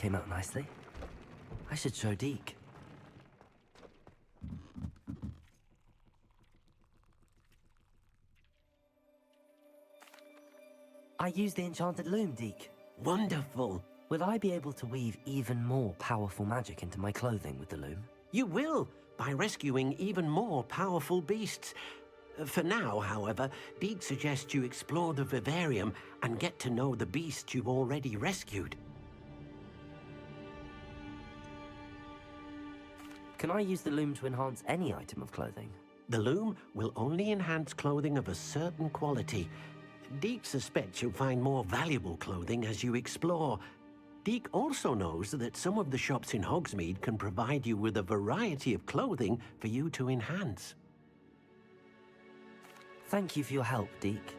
came out nicely. I should show Deke. I used the enchanted loom, Deke. Wonderful. Will I be able to weave even more powerful magic into my clothing with the loom? You will, by rescuing even more powerful beasts. For now, however, Deke suggests you explore the vivarium and get to know the beasts you've already rescued. Can I use the loom to enhance any item of clothing? The loom will only enhance clothing of a certain quality. Deke suspects you'll find more valuable clothing as you explore. Deke also knows that some of the shops in Hogsmeade can provide you with a variety of clothing for you to enhance. Thank you for your help, Deke.